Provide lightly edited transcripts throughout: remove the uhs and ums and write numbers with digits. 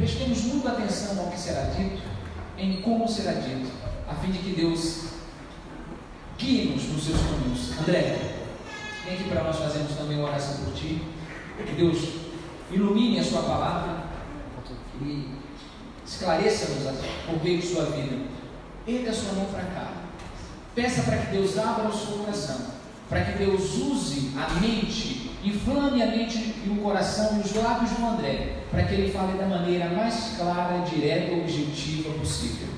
prestemos muita atenção ao que será dito, em como será dito, a fim de que Deus guie-nos nos seus caminhos. André, vem aqui para nós fazermos também uma oração por ti, que Deus ilumine a sua palavra e esclareça-nos por meio de sua vida. Erga a sua mão para cá, peça para que Deus abra o seu coração, para que Deus use a mente, inflame a mente e o coração e os lábios do André, para que ele fale da maneira mais clara, direta e objetiva possível.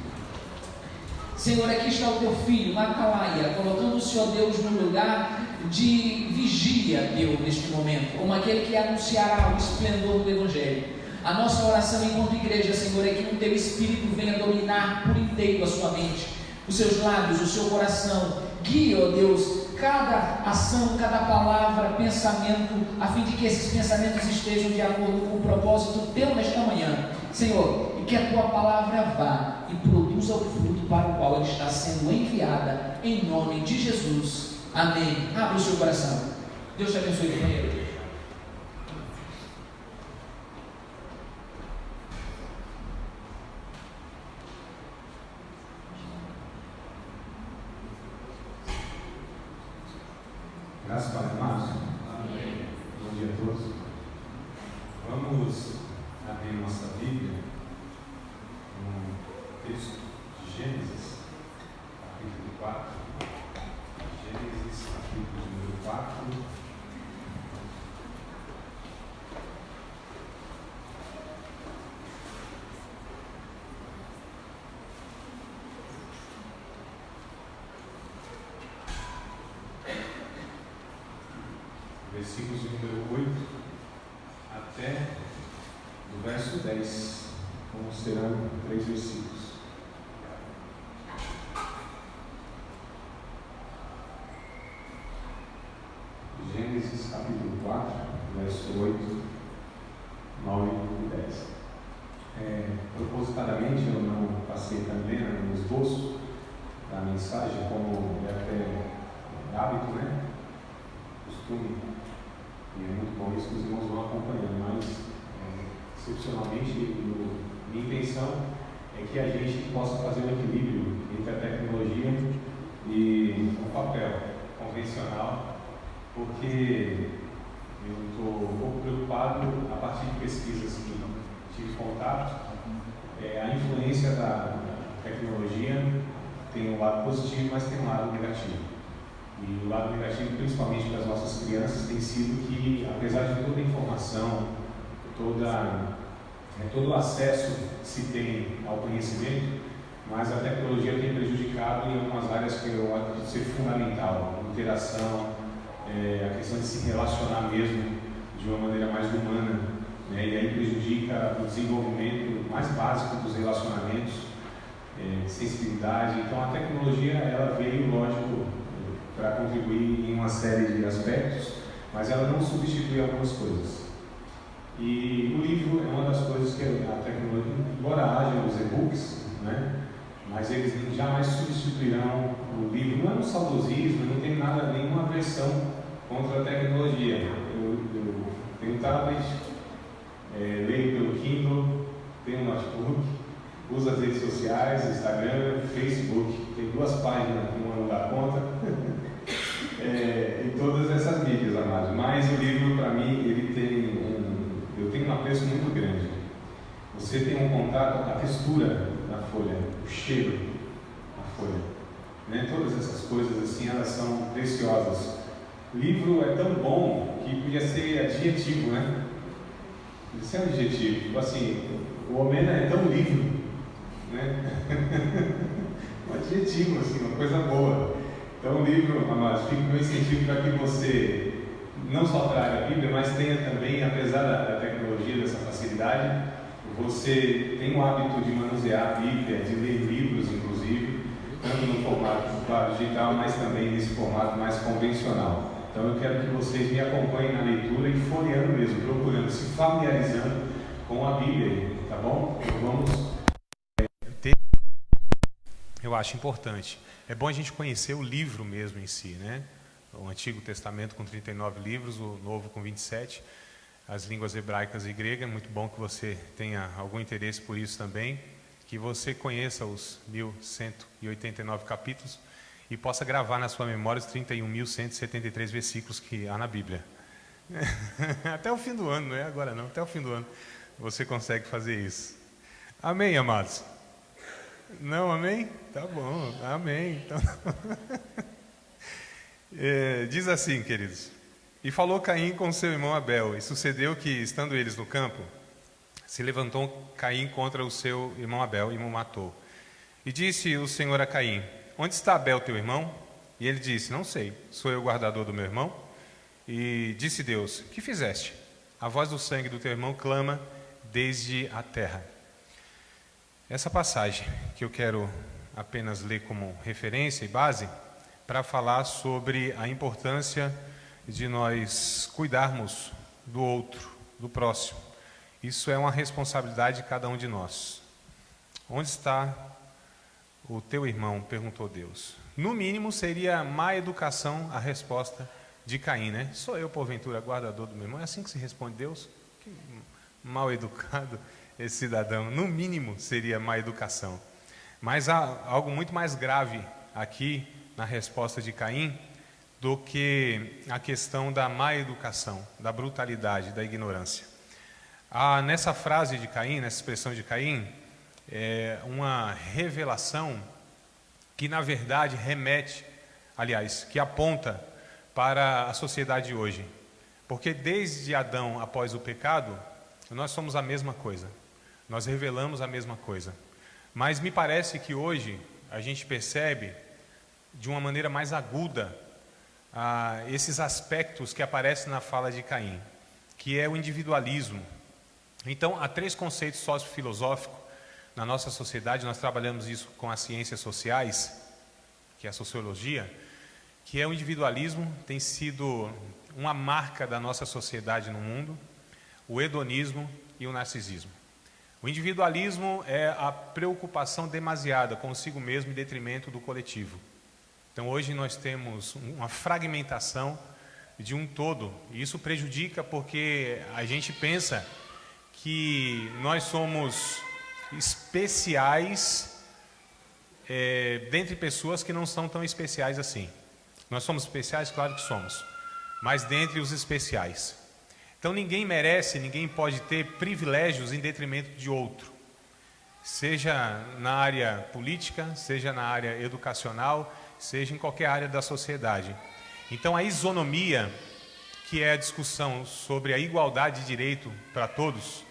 Senhor, aqui está o teu filho, Macalaia, colocando-se, ó Deus, no lugar de vigia, Deus, neste momento, como aquele que anunciará o esplendor do Evangelho. A nossa oração enquanto igreja, Senhor, é que o teu Espírito venha dominar por inteiro a sua mente, os seus lábios, o seu coração. Guia, ó Deus, cada ação, cada palavra, pensamento, a fim de que esses pensamentos estejam de acordo com o propósito teu nesta manhã, Senhor, e que a tua palavra vá e produza o fruto para o qual ela está sendo enviada, em nome de Jesus. Amém. Abra o seu coração. Deus te abençoe, companheiro. Graças a Deus, amados. Amém. Bom dia a todos. Vamos abrir nossa Bíblia no texto de Gênesis, capítulo 4. Gênesis, capítulo número 4. Versículos de número 8 até o verso 10, considerando 3 versículos. Gênesis capítulo 4, verso 8, 9 e 10. Propositadamente eu não passei também no esboço da mensagem, como é até hábito, né? Costume. E é muito bom isso que os irmãos vão acompanhando, mas excepcionalmente minha intenção é que a gente possa fazer um equilíbrio entre a tecnologia e o papel convencional, porque eu estou um pouco preocupado, a partir de pesquisas que tive contato, a influência da tecnologia tem um lado positivo, mas tem um lado negativo. E o lado negativo, principalmente para as nossas crianças, tem sido que, apesar de toda a informação, todo o acesso que se tem ao conhecimento, mas a tecnologia tem prejudicado em algumas áreas que eu acredito ser fundamental: a interação, a questão de se relacionar mesmo de uma maneira mais humana, né? E aí prejudica o desenvolvimento mais básico dos relacionamentos, sensibilidade. Então a tecnologia, ela veio, lógico, para contribuir em uma série de aspectos, mas ela não substitui algumas coisas. E o livro é uma das coisas que a tecnologia, embora haja os e-books, né, mas eles jamais substituirão o livro. Não é um saudosismo, não tem nada, nenhuma aversão contra a tecnologia. Eu tenho um tablet, leio pelo Kindle, tenho um notebook, uso as redes sociais, Instagram, Facebook, tem 2 páginas que uma não dá conta. E todas essas mídias, amados. Mas o livro, para mim, eu tenho um apreço muito grande. Você tem um contato, a textura da folha, o cheiro da folha, né? Todas essas coisas assim, elas são preciosas. O livro é tão bom que podia ser adjetivo, né? Podia ser um adjetivo, tipo assim, o Omena é tão livro, né? Um adjetivo, assim, uma coisa boa. Então o livro, amados, fica o meu incentivo para que você não só traga a Bíblia, mas tenha também, apesar da tecnologia, dessa facilidade, você tem o hábito de manusear a Bíblia, de ler livros, inclusive, tanto no formato digital, mas também nesse formato mais convencional. Então eu quero que vocês me acompanhem na leitura e folheando mesmo, procurando, se familiarizando com a Bíblia, tá bom? Então vamos... Eu acho importante. É bom a gente conhecer o livro mesmo em si, né? O Antigo Testamento com 39 livros, o Novo com 27. as línguas hebraicas e grega. Muito bom que você tenha algum interesse por isso também, que você conheça os 1189 capítulos e possa gravar na sua memória os 31.173 versículos que há na Bíblia. Até o fim do ano, não é agora não, até o fim do ano você consegue fazer isso. Amém, amados? Não, amém? Tá bom, amém. Então... diz assim, queridos: e falou Caim com seu irmão Abel, e sucedeu que, estando eles no campo, se levantou Caim contra o seu irmão Abel e o matou. E disse o Senhor a Caim: onde está Abel teu irmão? E ele disse: não sei, sou eu o guardador do meu irmão? E disse Deus: que fizeste? A voz do sangue do teu irmão clama desde a terra. Essa passagem que eu quero apenas ler como referência e base para falar sobre a importância de nós cuidarmos do outro, do próximo. Isso é uma responsabilidade de cada um de nós. Onde está o teu irmão? Perguntou Deus. No mínimo seria má educação a resposta de Caim, né? Sou eu, porventura, guardador do meu irmão? É assim que se responde Deus? Que mal educado esse cidadão. No mínimo seria má educação. Mas há algo muito mais grave aqui na resposta de Caim do que a questão da má educação, da brutalidade, da ignorância. Nessa frase de Caim, nessa expressão de Caim, é uma revelação que na verdade remete, aliás, que aponta para a sociedade de hoje. Porque desde Adão após o pecado, nós somos a mesma coisa. Nós revelamos a mesma coisa. Mas me parece que hoje a gente percebe de uma maneira mais aguda esses aspectos que aparecem na fala de Caim, que é o individualismo. Então, há 3 conceitos sociofilosóficos na nossa sociedade. Nós trabalhamos isso com as ciências sociais, que é a sociologia, que é o individualismo, tem sido uma marca da nossa sociedade no mundo, o hedonismo e o narcisismo. O individualismo é a preocupação demasiada consigo mesmo em detrimento do coletivo. Então hoje nós temos uma fragmentação de um todo, e isso prejudica porque a gente pensa que nós somos especiais dentre pessoas que não são tão especiais assim. Nós somos especiais? Claro que somos, mas dentre os especiais. Então ninguém merece, ninguém pode ter privilégios em detrimento de outro, seja na área política, seja na área educacional, seja em qualquer área da sociedade. Então a isonomia, que é a discussão sobre a igualdade de direito para todos,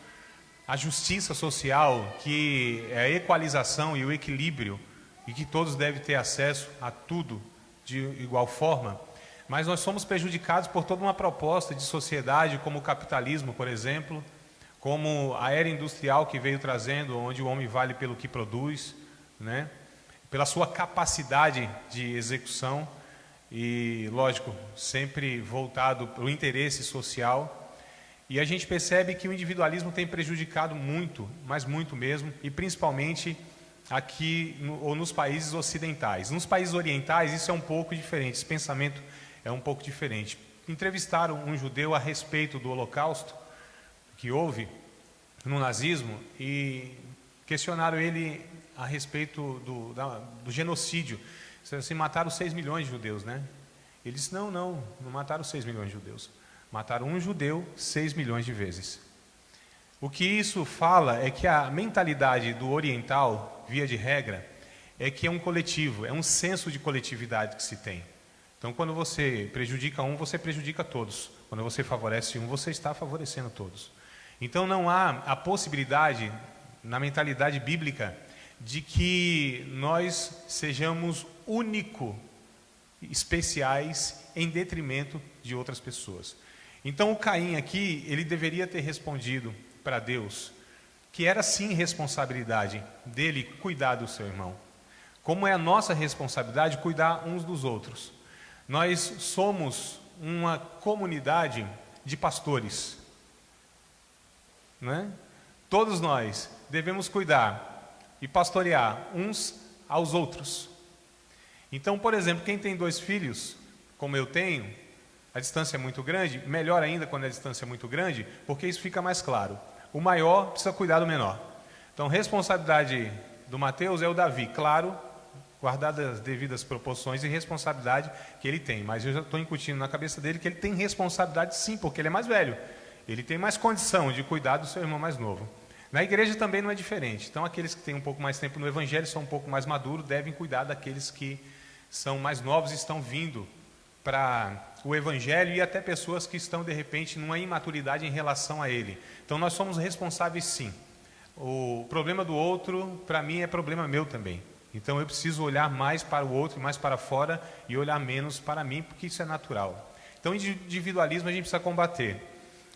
a justiça social, que é a equalização e o equilíbrio, e que todos devem ter acesso a tudo de igual forma, mas nós somos prejudicados por toda uma proposta de sociedade, como o capitalismo, por exemplo, como a era industrial que veio trazendo, onde o homem vale pelo que produz, né? Pela sua capacidade de execução e, lógico, sempre voltado para o interesse social. E a gente percebe que o individualismo tem prejudicado muito, mas muito mesmo, e principalmente aqui ou nos países ocidentais. Nos países orientais isso é um pouco diferente, esse pensamento é um pouco diferente. Entrevistaram um judeu a respeito do Holocausto que houve no nazismo e questionaram ele a respeito do genocídio. Assim, mataram 6 milhões de judeus, né? Ele disse, não mataram 6 milhões de judeus. Mataram um judeu 6 milhões de vezes. O que isso fala é que a mentalidade do oriental, via de regra, é que é um coletivo, é um senso de coletividade que se tem. Então, quando você prejudica um, você prejudica todos. Quando você favorece um, você está favorecendo todos. Então, não há a possibilidade, na mentalidade bíblica, de que nós sejamos único, especiais, em detrimento de outras pessoas. Então, o Caim aqui, ele deveria ter respondido para Deus que era sim responsabilidade dele cuidar do seu irmão. Como é a nossa responsabilidade cuidar uns dos outros. Nós somos uma comunidade de pastores, né? Todos nós devemos cuidar e pastorear uns aos outros. Então, por exemplo, quem tem 2 filhos, como eu tenho, A distância é muito grande, melhor ainda quando a distância é muito grande, porque isso fica mais claro. O maior precisa cuidar do menor. Então, responsabilidade do Mateus é o Davi, claro, guardadas as devidas proporções e responsabilidade que ele tem. Mas eu já estou incutindo na cabeça dele que ele tem responsabilidade sim, porque ele é mais velho. Ele tem mais condição de cuidar do seu irmão mais novo. Na igreja também não é diferente. Então, aqueles que têm um pouco mais tempo no evangelho, são um pouco mais maduros, devem cuidar daqueles que são mais novos e estão vindo para o evangelho, e até pessoas que estão de repente numa imaturidade em relação a ele. Então nós somos responsáveis sim. O problema do outro para mim é problema meu também. Então eu preciso olhar mais para o outro, mais para fora, e olhar menos para mim, porque isso é natural. Então individualismo a gente precisa combater.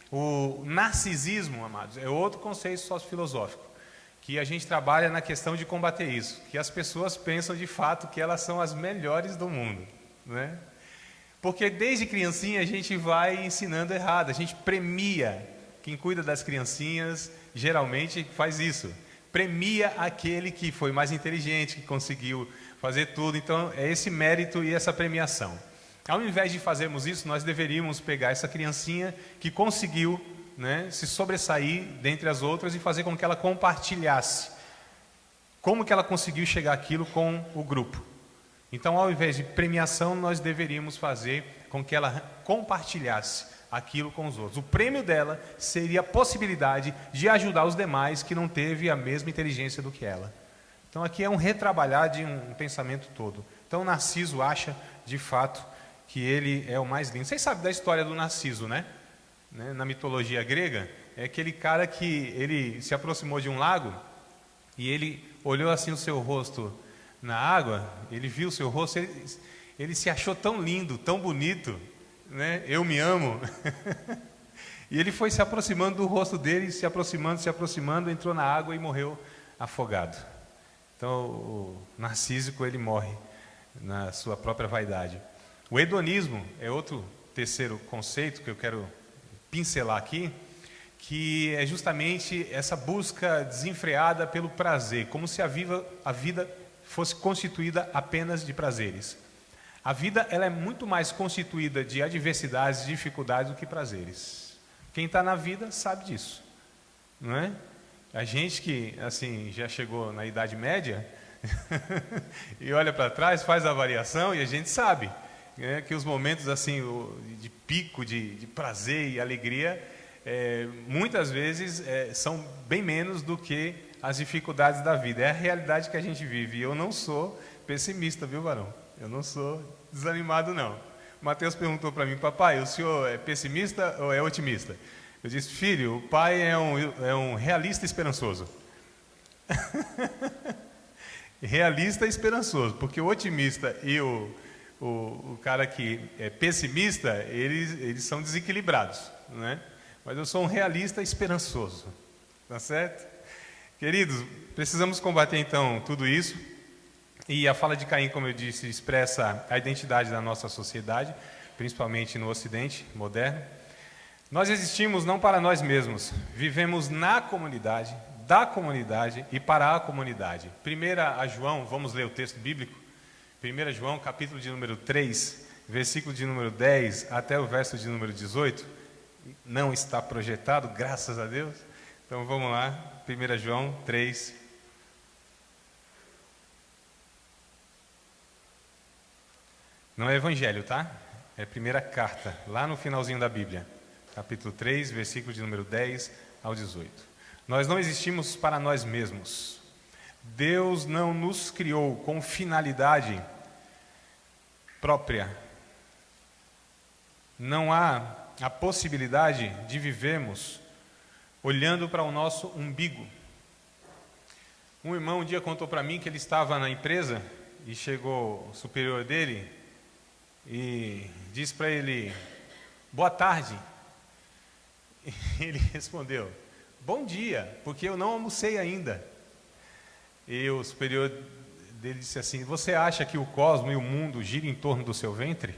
O narcisismo, amados, é outro conceito sociofilosófico, que a gente trabalha na questão de combater isso, que as pessoas pensam de fato que elas são as melhores do mundo, né? Porque desde criancinha a gente vai ensinando errado, a gente premia. Quem cuida das criancinhas geralmente faz isso, premia aquele que foi mais inteligente, que conseguiu fazer tudo. Então é esse mérito e essa premiação. Ao invés de fazermos isso, nós deveríamos pegar essa criancinha que conseguiu, né, se sobressair dentre as outras e fazer com que ela compartilhasse. Como que ela conseguiu chegar àquilo com o grupo? Então, ao invés de premiação, nós deveríamos fazer com que ela compartilhasse aquilo com os outros. O prêmio dela seria a possibilidade de ajudar os demais que não teve a mesma inteligência do que ela. Então, aqui é um retrabalhar de um pensamento todo. Então, Narciso acha, de fato, que ele é o mais lindo. Vocês sabem da história do Narciso, né? Na mitologia grega, é aquele cara que ele se aproximou de um lago e ele olhou assim o seu rosto na água, ele viu o seu rosto, ele se achou tão lindo, tão bonito, né? Eu me amo. E ele foi se aproximando do rosto dele, se aproximando, entrou na água e morreu afogado. Então o narcísico, ele morre na sua própria vaidade. O hedonismo é outro terceiro conceito que eu quero pincelar aqui, que é justamente essa busca desenfreada pelo prazer, como se a vida fosse constituída apenas de prazeres. A vida, ela é muito mais constituída de adversidades, de dificuldades do que prazeres. Quem está na vida sabe disso, não é? A gente que assim já chegou na Idade Média e olha para trás, faz a avaliação e a gente sabe, né, que os momentos assim de pico de prazer e alegria muitas vezes são bem menos do que as dificuldades da vida. É a realidade que a gente vive. E eu não sou pessimista, viu, varão? Eu não sou desanimado, não. O Mateus perguntou para mim: papai, o senhor é pessimista ou é otimista? Eu disse: filho, o pai é um realista esperançoso. Realista e esperançoso, porque o otimista e o cara que é pessimista, eles são desequilibrados, né? Mas eu sou um realista esperançoso, tá certo? Queridos, precisamos combater então tudo isso. E a fala de Caim, como eu disse, expressa a identidade da nossa sociedade, principalmente no Ocidente moderno. Nós existimos não para nós mesmos, vivemos na comunidade, da comunidade e para a comunidade. 1 João, vamos ler o texto bíblico. 1 João, capítulo de número 3, versículo de número 10 até o verso de número 18. Não está projetado, graças a Deus. Então vamos lá, 1 João 3. Não é evangelho, tá? É a primeira carta, lá no finalzinho da Bíblia. Capítulo 3, versículo de número 10 ao 18. Nós não existimos para nós mesmos. Deus não nos criou com finalidade própria. Não há a possibilidade de vivermos olhando para o nosso umbigo. Um irmão um dia contou para mim que ele estava na empresa e chegou o superior dele e disse para ele: boa tarde. E ele respondeu: bom dia, porque eu não almocei ainda. E o superior dele disse assim: você acha que o cosmos e o mundo giram em torno do seu ventre?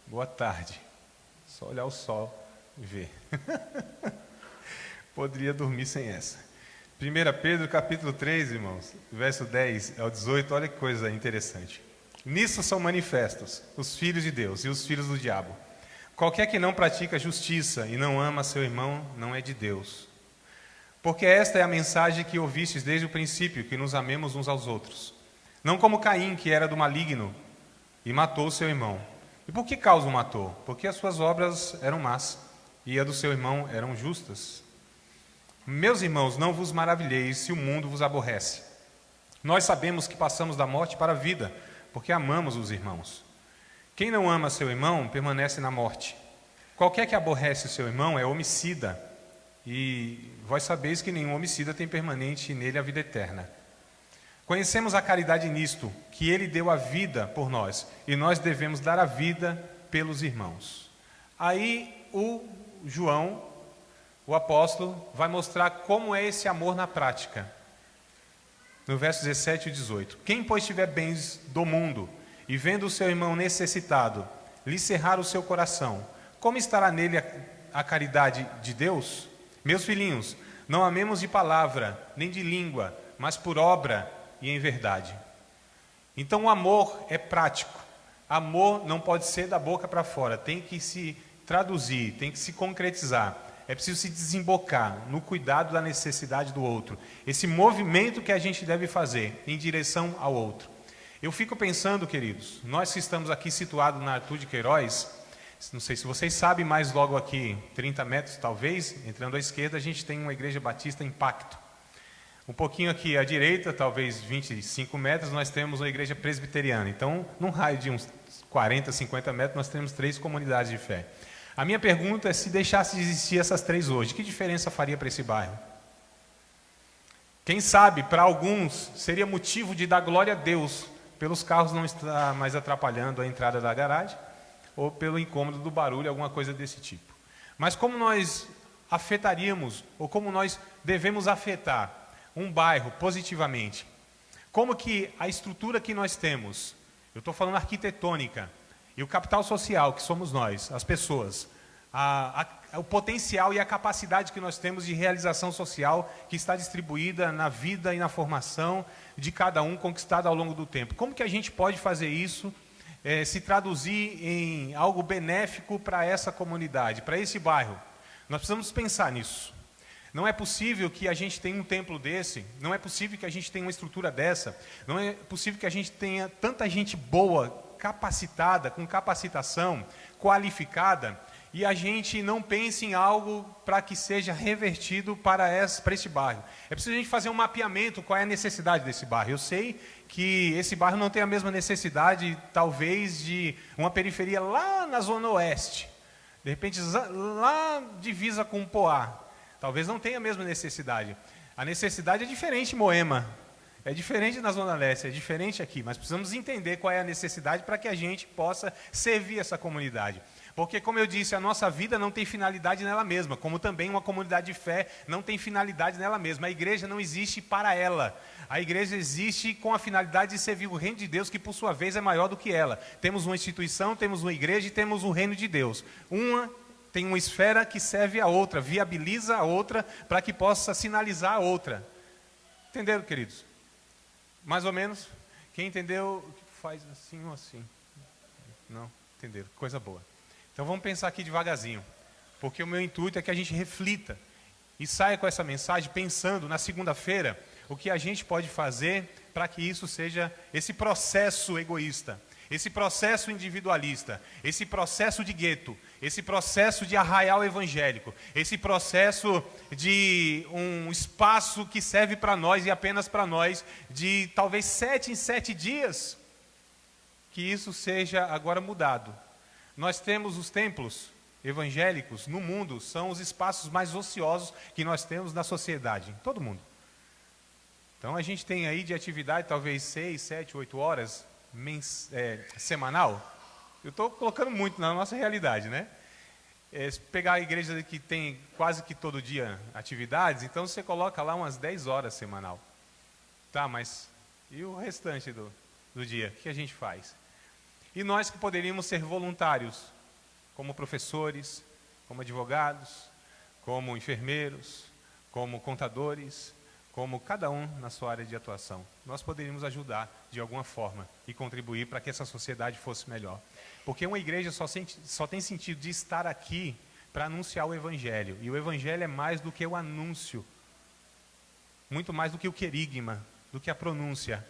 Boa tarde. Só olhar o sol e ver. Poderia dormir sem essa. 1 Pedro capítulo 3, irmãos, verso 10 ao 18, olha que coisa interessante. Nisso são manifestos os filhos de Deus e os filhos do diabo. Qualquer que não pratica justiça e não ama seu irmão, não é de Deus. Porque esta é a mensagem que ouvistes desde o princípio, que nos amemos uns aos outros. Não como Caim, que era do maligno, e matou seu irmão. E por que causa o matou? Porque as suas obras eram más, e a do seu irmão eram justas. Meus irmãos, não vos maravilheis se o mundo vos aborrece. Nós sabemos que passamos da morte para a vida, porque amamos os irmãos. Quem não ama seu irmão, permanece na morte. Qualquer que aborrece seu irmão é homicida, e vós sabeis que nenhum homicida tem permanente nele a vida eterna. Conhecemos a caridade nisto, que ele deu a vida por nós, e nós devemos dar a vida pelos irmãos. Aí o João, o apóstolo, vai mostrar como é esse amor na prática. No verso 17 e 18. Quem, pois, tiver bens do mundo, e vendo o seu irmão necessitado, lhe cerrar o seu coração, como estará nele a caridade de Deus? Meus filhinhos, não amemos de palavra, nem de língua, mas por obra e em verdade. Então o amor é prático. Amor não pode ser da boca para fora, tem que se traduzir, tem que se concretizar. É preciso se desembocar no cuidado da necessidade do outro. Esse movimento que a gente deve fazer em direção ao outro. Eu fico pensando, queridos, nós que estamos aqui situados na Arthur de Queiroz, não sei se vocês sabem, mas logo aqui, 30 metros talvez, entrando à esquerda, a gente tem uma igreja batista Impacto. Um pouquinho aqui à direita, talvez 25 metros, nós temos uma igreja presbiteriana. Então, num raio de uns 40, 50 metros, nós temos 3 comunidades de fé. A minha pergunta é, se deixasse de existir essas 3 hoje, que diferença faria para esse bairro? Quem sabe, para alguns, seria motivo de dar glória a Deus, pelos carros não estar mais atrapalhando a entrada da garagem, ou pelo incômodo do barulho, alguma coisa desse tipo. Mas como nós afetaríamos, ou como nós devemos afetar um bairro positivamente? Como que a estrutura que nós temos, eu estou falando arquitetônica, e o capital social, que somos nós, as pessoas, o potencial e a capacidade que nós temos de realização social que está distribuída na vida e na formação de cada um, conquistada ao longo do tempo. Como que a gente pode fazer isso, se traduzir em algo benéfico para essa comunidade, para esse bairro? Nós precisamos pensar nisso. Não é possível que a gente tenha um templo desse, não é possível que a gente tenha uma estrutura dessa, não é possível que a gente tenha tanta gente boa, capacitada, com capacitação, qualificada, e a gente não pense em algo para que seja revertido para esse bairro. É preciso a gente fazer um mapeamento, qual é a necessidade desse bairro. Eu sei que esse bairro não tem a mesma necessidade, talvez, de uma periferia lá na Zona Oeste, de repente lá divisa com Poá. Talvez não tenha a mesma necessidade. A necessidade é diferente em Moema, é diferente na Zona Leste, é diferente aqui. Mas precisamos entender qual é a necessidade para que a gente possa servir essa comunidade. Porque, como eu disse, a nossa vida não tem finalidade nela mesma, como também uma comunidade de fé não tem finalidade nela mesma. A igreja não existe para ela. A igreja existe com a finalidade de servir o reino de Deus, que por sua vez é maior do que ela. Temos uma instituição, temos uma igreja e temos o reino de Deus. Uma tem uma esfera que serve a outra, viabiliza a outra para que possa sinalizar a outra. Entenderam, queridos? Mais ou menos? Quem entendeu, faz assim ou assim? Não? Entenderam? Coisa boa. Então vamos pensar aqui devagarzinho, porque o meu intuito é que a gente reflita e saia com essa mensagem pensando na segunda-feira o que a gente pode fazer para que isso seja esse processo egoísta, esse processo individualista, esse processo de gueto, esse processo de arraial evangélico, esse processo de um espaço que serve para nós e apenas para nós, de talvez 7 em 7 dias, que isso seja agora mudado. Nós temos os templos evangélicos no mundo, são os espaços mais ociosos que nós temos na sociedade, todo mundo. Então a gente tem aí de atividade talvez 6, 7, 8 horas semanal. Eu estou colocando muito na nossa realidade, né? Se pegar a igreja que tem quase que todo dia atividades, então você coloca lá umas 10 horas semanal. Tá, mas e o restante do dia? O que a gente faz? E nós que poderíamos ser voluntários, como professores, como advogados, como enfermeiros, como contadores, como cada um na sua área de atuação, nós poderíamos ajudar de alguma forma e contribuir para que essa sociedade fosse melhor. Porque uma igreja só tem sentido de estar aqui para anunciar o Evangelho. E o Evangelho é mais do que o anúncio, muito mais do que o querigma, do que a pronúncia.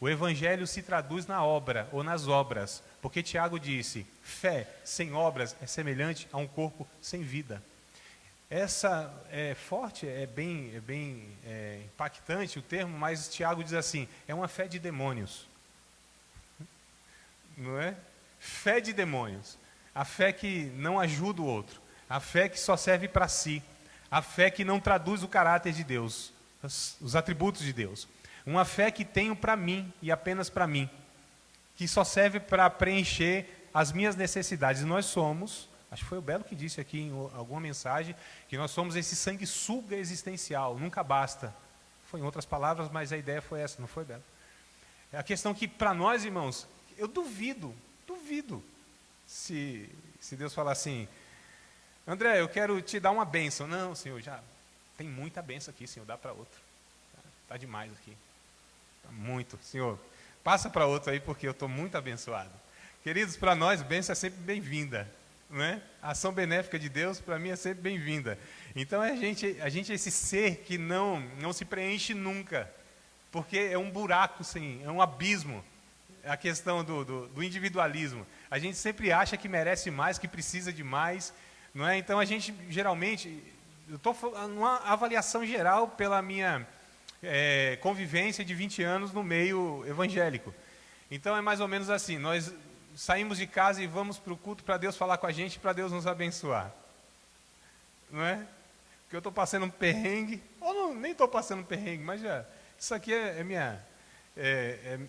O Evangelho se traduz na obra ou nas obras, porque Tiago disse, fé sem obras é semelhante a um corpo sem vida. Essa é forte, é bem impactante o termo, mas Tiago diz assim, é uma fé de demônios. Não é? Fé de demônios. A fé que não ajuda o outro. A fé que só serve para si. A fé que não traduz o caráter de Deus, os atributos de Deus. Uma fé que tenho para mim e apenas para mim. Que só serve para preencher as minhas necessidades. E nós somos, acho que foi o Belo que disse aqui em alguma mensagem, que nós somos esse sanguessuga existencial, nunca basta. Foi em outras palavras, mas a ideia foi essa, não foi, Belo? É a questão que para nós, irmãos, eu duvido, se Deus falar assim, André, eu quero te dar uma bênção. Não, Senhor, já tem muita bênção aqui, Senhor, dá para outro. Está demais aqui. Tá muito. Senhor, passa para outro aí, porque eu estou muito abençoado. Queridos, para nós, bênção é sempre bem-vinda. Não é? A ação benéfica de Deus, para mim, é sempre bem-vinda. Então, a gente é esse ser que não se preenche nunca. Porque é um buraco, sim, é um abismo. É a questão do individualismo. A gente sempre acha que merece mais, que precisa de mais. Não é? Então, a gente, geralmente, eu estou numa avaliação geral pela minha convivência de 20 anos no meio evangélico. Então, é mais ou menos assim, nós saímos de casa e vamos para o culto para Deus falar com a gente, para Deus nos abençoar. Não é? Porque eu estou passando um perrengue, ou não, nem estou passando um perrengue, mas isso aqui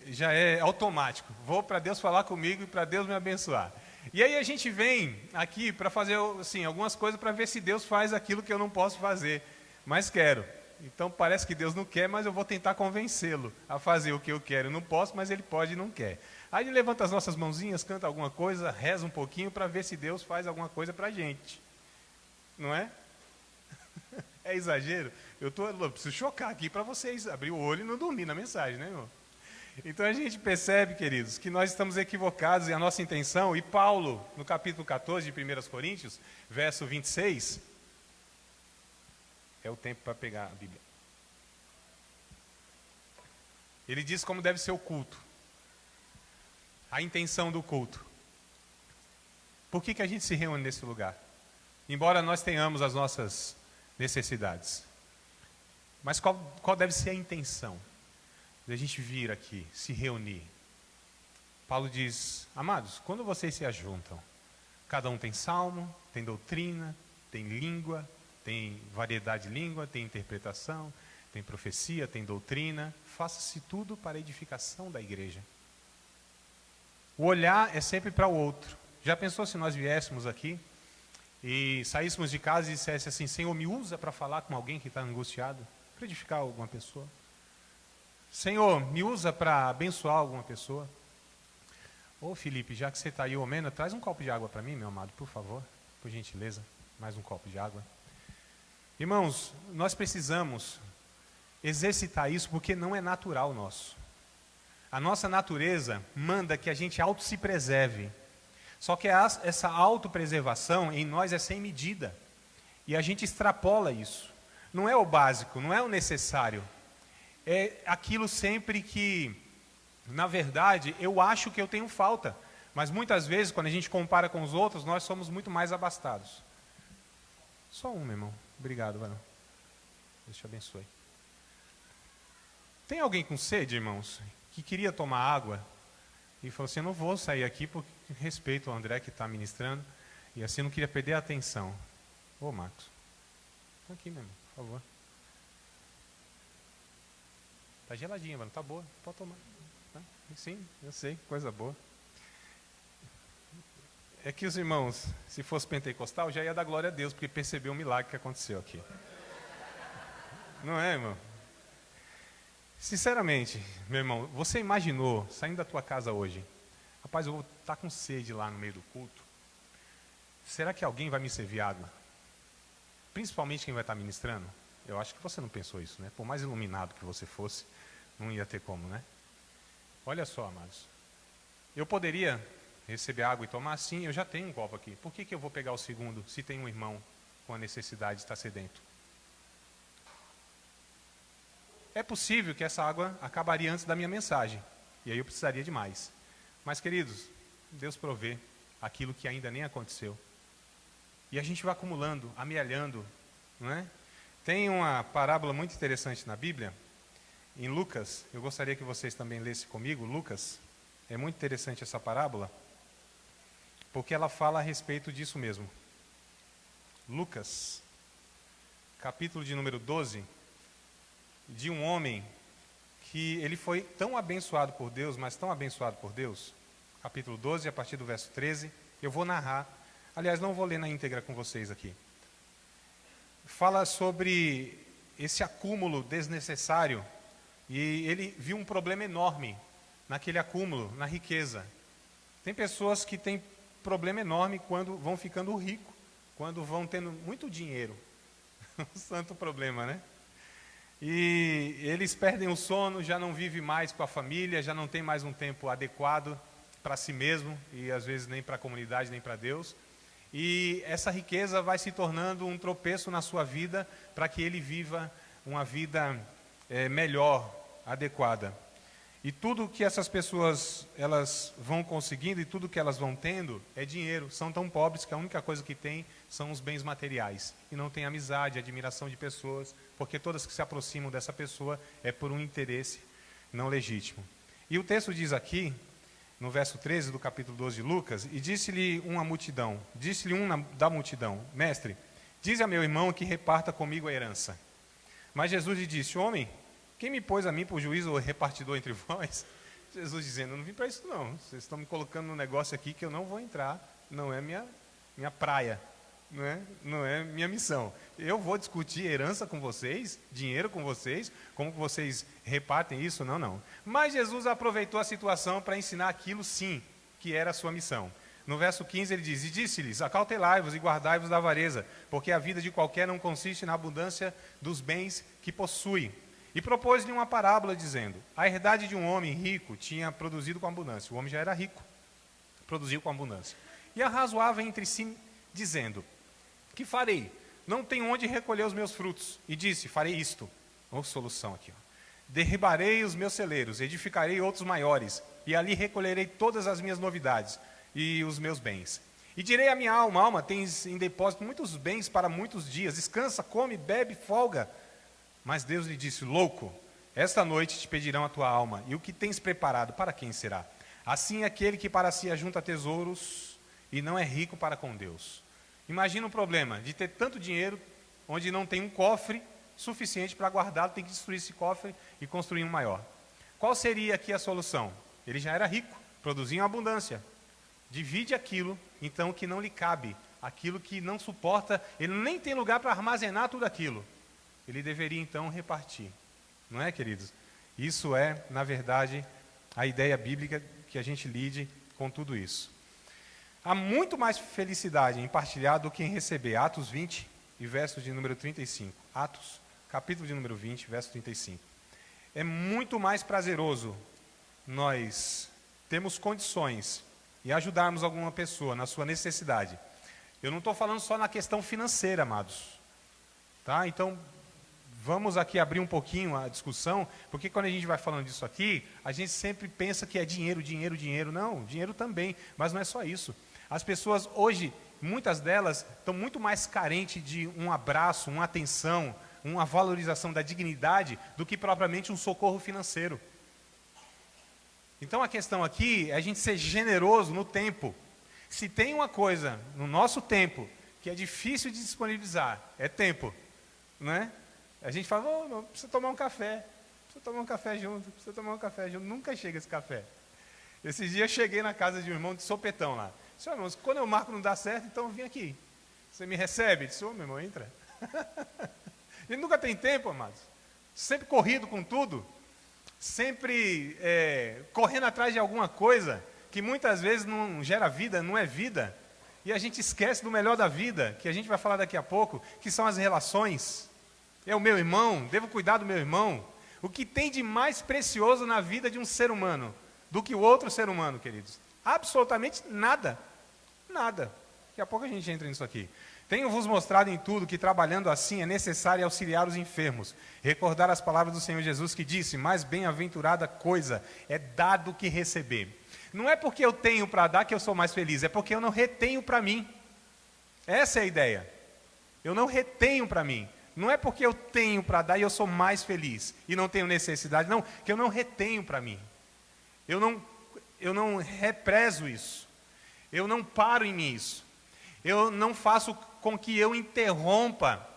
já é automático. Vou para Deus falar comigo e para Deus me abençoar. E aí a gente vem aqui para fazer assim, algumas coisas para ver se Deus faz aquilo que eu não posso fazer, mas quero. Então parece que Deus não quer, mas eu vou tentar convencê-lo a fazer o que eu quero. Eu não posso, mas ele pode e não quer. Aí ele levanta as nossas mãozinhas, canta alguma coisa, reza um pouquinho para ver se Deus faz alguma coisa para a gente. Não é? É exagero? Eu preciso chocar aqui para vocês abrir o olho e não dormir na mensagem, né, irmão? Então a gente percebe, queridos, que nós estamos equivocados e a nossa intenção, e Paulo, no capítulo 14 de 1 Coríntios, verso 26, é o tempo para pegar a Bíblia. Ele diz como deve ser o culto. A intenção do culto. Por que a gente se reúne nesse lugar? Embora nós tenhamos as nossas necessidades. Mas qual deve ser a intenção de a gente vir aqui, se reunir? Paulo diz, amados, quando vocês se ajuntam, cada um tem salmo, tem doutrina, tem língua, tem variedade de língua, tem interpretação, tem profecia, tem doutrina. Faça-se tudo para a edificação da igreja. O olhar é sempre para o outro. Já pensou se nós viéssemos aqui e saíssemos de casa e dissesse assim, Senhor, me usa para falar com alguém que está angustiado, para edificar alguma pessoa. Senhor, me usa para abençoar alguma pessoa. Ô Felipe, já que você está aí, Omena, traz um copo de água para mim, meu amado, por favor, por gentileza, mais um copo de água. Irmãos, nós precisamos exercitar isso porque não é natural nosso. A nossa natureza manda que a gente se preserve. Só que essa autopreservação em nós é sem medida. E a gente extrapola isso. Não é o básico, não é o necessário. É aquilo sempre que, na verdade, eu acho que eu tenho falta. Mas muitas vezes, quando a gente compara com os outros, nós somos muito mais abastados. Só um, meu irmão. Obrigado, varão. Deus te abençoe. Tem alguém com sede, irmãos, que queria tomar água e falou assim, eu não vou sair aqui por respeito ao André que está ministrando e assim não queria perder a atenção. Ô, Marcos, tá aqui, meu irmão, por favor. Tá geladinha, mano, tá boa, pode tomar. Tá? Sim, eu sei, coisa boa. É que os irmãos, se fosse pentecostal, já ia dar glória a Deus, porque percebeu o milagre que aconteceu aqui. Não é, irmão? Sinceramente, meu irmão, você imaginou, saindo da tua casa hoje, rapaz, eu vou estar com sede lá no meio do culto, será que alguém vai me servir água? Principalmente quem vai estar ministrando? Eu acho que você não pensou isso, né? Por mais iluminado que você fosse, não ia ter como, né? Olha só, amados. Eu poderia receber água e tomar? Sim, eu já tenho um copo aqui. Por que eu vou pegar o segundo se tem um irmão com a necessidade de estar sedento? É possível que essa água acabaria antes da minha mensagem. E aí eu precisaria de mais. Mas, queridos, Deus provê aquilo que ainda nem aconteceu. E a gente vai acumulando, amealhando, não é? Tem uma parábola muito interessante na Bíblia, em Lucas. Eu gostaria que vocês também lessem comigo, Lucas. É muito interessante essa parábola, porque ela fala a respeito disso mesmo. Lucas, capítulo de número 12, de um homem que ele foi tão abençoado por Deus, mas tão abençoado por Deus. Capítulo 12, a partir do verso 13, eu vou narrar. Aliás, não vou ler na íntegra com vocês aqui. Fala sobre esse acúmulo desnecessário, e ele viu um problema enorme naquele acúmulo, na riqueza. Tem pessoas que têm problema enorme quando vão ficando ricos, quando vão tendo muito dinheiro. Um santo problema, né? E eles perdem o sono, já não vivem mais com a família, já não tem mais um tempo adequado para si mesmo, e às vezes nem para a comunidade, nem para Deus. E essa riqueza vai se tornando um tropeço na sua vida, para que ele viva uma vida melhor, adequada. E tudo que essas pessoas elas vão conseguindo, e tudo que elas vão tendo, é dinheiro. São tão pobres que a única coisa que tem são os bens materiais. E não tem amizade, admiração de pessoas, porque todas que se aproximam dessa pessoa é por um interesse não legítimo. E o texto diz aqui, no verso 13 do capítulo 12 de Lucas, e disse-lhe da multidão, mestre, dize a meu irmão que reparta comigo a herança. Mas Jesus lhe disse, homem, quem me pôs a mim por juiz ou repartidor entre vós? Jesus dizendo, eu não vim para isso não, vocês estão me colocando num negócio aqui que eu não vou entrar, não é minha praia, não é minha missão. Eu vou discutir herança com vocês, dinheiro com vocês, como que vocês repartem isso, não. Mas Jesus aproveitou a situação para ensinar aquilo sim, que era a sua missão. No verso 15 ele diz, e disse-lhes, acautelai-vos e guardai-vos da avareza, porque a vida de qualquer não consiste na abundância dos bens que possui. E propôs-lhe uma parábola dizendo, a herdade de um homem rico tinha produzido com abundância. O homem já era rico, produziu com abundância. E arrazoava entre si, dizendo, que farei? Não tenho onde recolher os meus frutos. E disse, farei isto. Olha a solução aqui. Derribarei os meus celeiros, edificarei outros maiores, e ali recolherei todas as minhas novidades e os meus bens. E direi à minha alma, alma, tens em depósito muitos bens para muitos dias, descansa, come, bebe, folga. Mas Deus lhe disse, louco, esta noite te pedirão a tua alma, e o que tens preparado, para quem será? Assim aquele que para si ajunta tesouros e não é rico para com Deus. Imagina o problema de ter tanto dinheiro, onde não tem um cofre suficiente para guardá-lo, tem que destruir esse cofre e construir um maior. Qual seria aqui a solução? Ele já era rico, produzia em abundância. Divide aquilo, então, que não lhe cabe, aquilo que não suporta, ele nem tem lugar para armazenar tudo aquilo. Ele deveria, então, repartir. Não é, queridos? Isso é, na verdade, a ideia bíblica que a gente lide com tudo isso. Há muito mais felicidade em partilhar do que em receber. Atos 20 e verso de número 35. Atos, capítulo de número 20, verso 35. É muito mais prazeroso nós termos condições e ajudarmos alguma pessoa na sua necessidade. Eu não estou falando só na questão financeira, amados. Tá? Então, vamos aqui abrir um pouquinho a discussão, porque quando a gente vai falando disso aqui, a gente sempre pensa que é dinheiro, dinheiro, dinheiro. Não, dinheiro também, mas não é só isso. As pessoas hoje, muitas delas, estão muito mais carentes de um abraço, uma atenção, uma valorização da dignidade, do que propriamente um socorro financeiro. Então a questão aqui é a gente ser generoso no tempo. Se tem uma coisa no nosso tempo que é difícil de disponibilizar, é tempo, não é? A gente fala, oh, precisa tomar um café, precisa tomar um café junto, nunca chega esse café. Esses dias eu cheguei na casa de um irmão de sopetão lá. Disse, irmão, quando eu marco não dá certo, então eu vim aqui. Você me recebe? Disse, meu irmão, entra. Ele nunca tem tempo, amados. Sempre corrido com tudo. Sempre correndo atrás de alguma coisa que muitas vezes não gera vida, não é vida. E a gente esquece do melhor da vida, que a gente vai falar daqui a pouco, que são as relações. É o meu irmão? Devo cuidar do meu irmão? O que tem de mais precioso na vida de um ser humano do que o outro ser humano, queridos? Absolutamente nada. Nada. Daqui a pouco a gente entra nisso aqui. Tenho-vos mostrado em tudo que, trabalhando assim, é necessário auxiliar os enfermos. Recordar as palavras do Senhor Jesus que disse: mais bem-aventurada coisa é dar do que receber. Não é porque eu tenho para dar que eu sou mais feliz, é porque eu não retenho para mim. Essa é a ideia. Eu não retenho para mim. Não é porque eu tenho para dar e eu sou mais feliz e não tenho necessidade, não, que eu não retenho para mim. Eu não represo isso. Eu não paro em mim isso. Eu não faço com que eu interrompa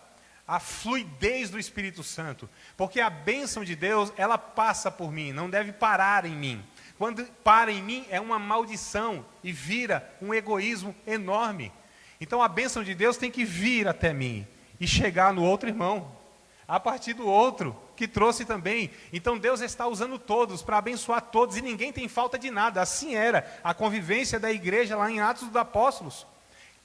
a fluidez do Espírito Santo, porque a bênção de Deus, ela passa por mim, não deve parar em mim. Quando para em mim, é uma maldição e vira um egoísmo enorme. Então a bênção de Deus tem que vir até mim e chegar no outro irmão, a partir do outro que trouxe também. Então Deus está usando todos para abençoar todos e ninguém tem falta de nada. Assim era a convivência da igreja lá em Atos dos Apóstolos.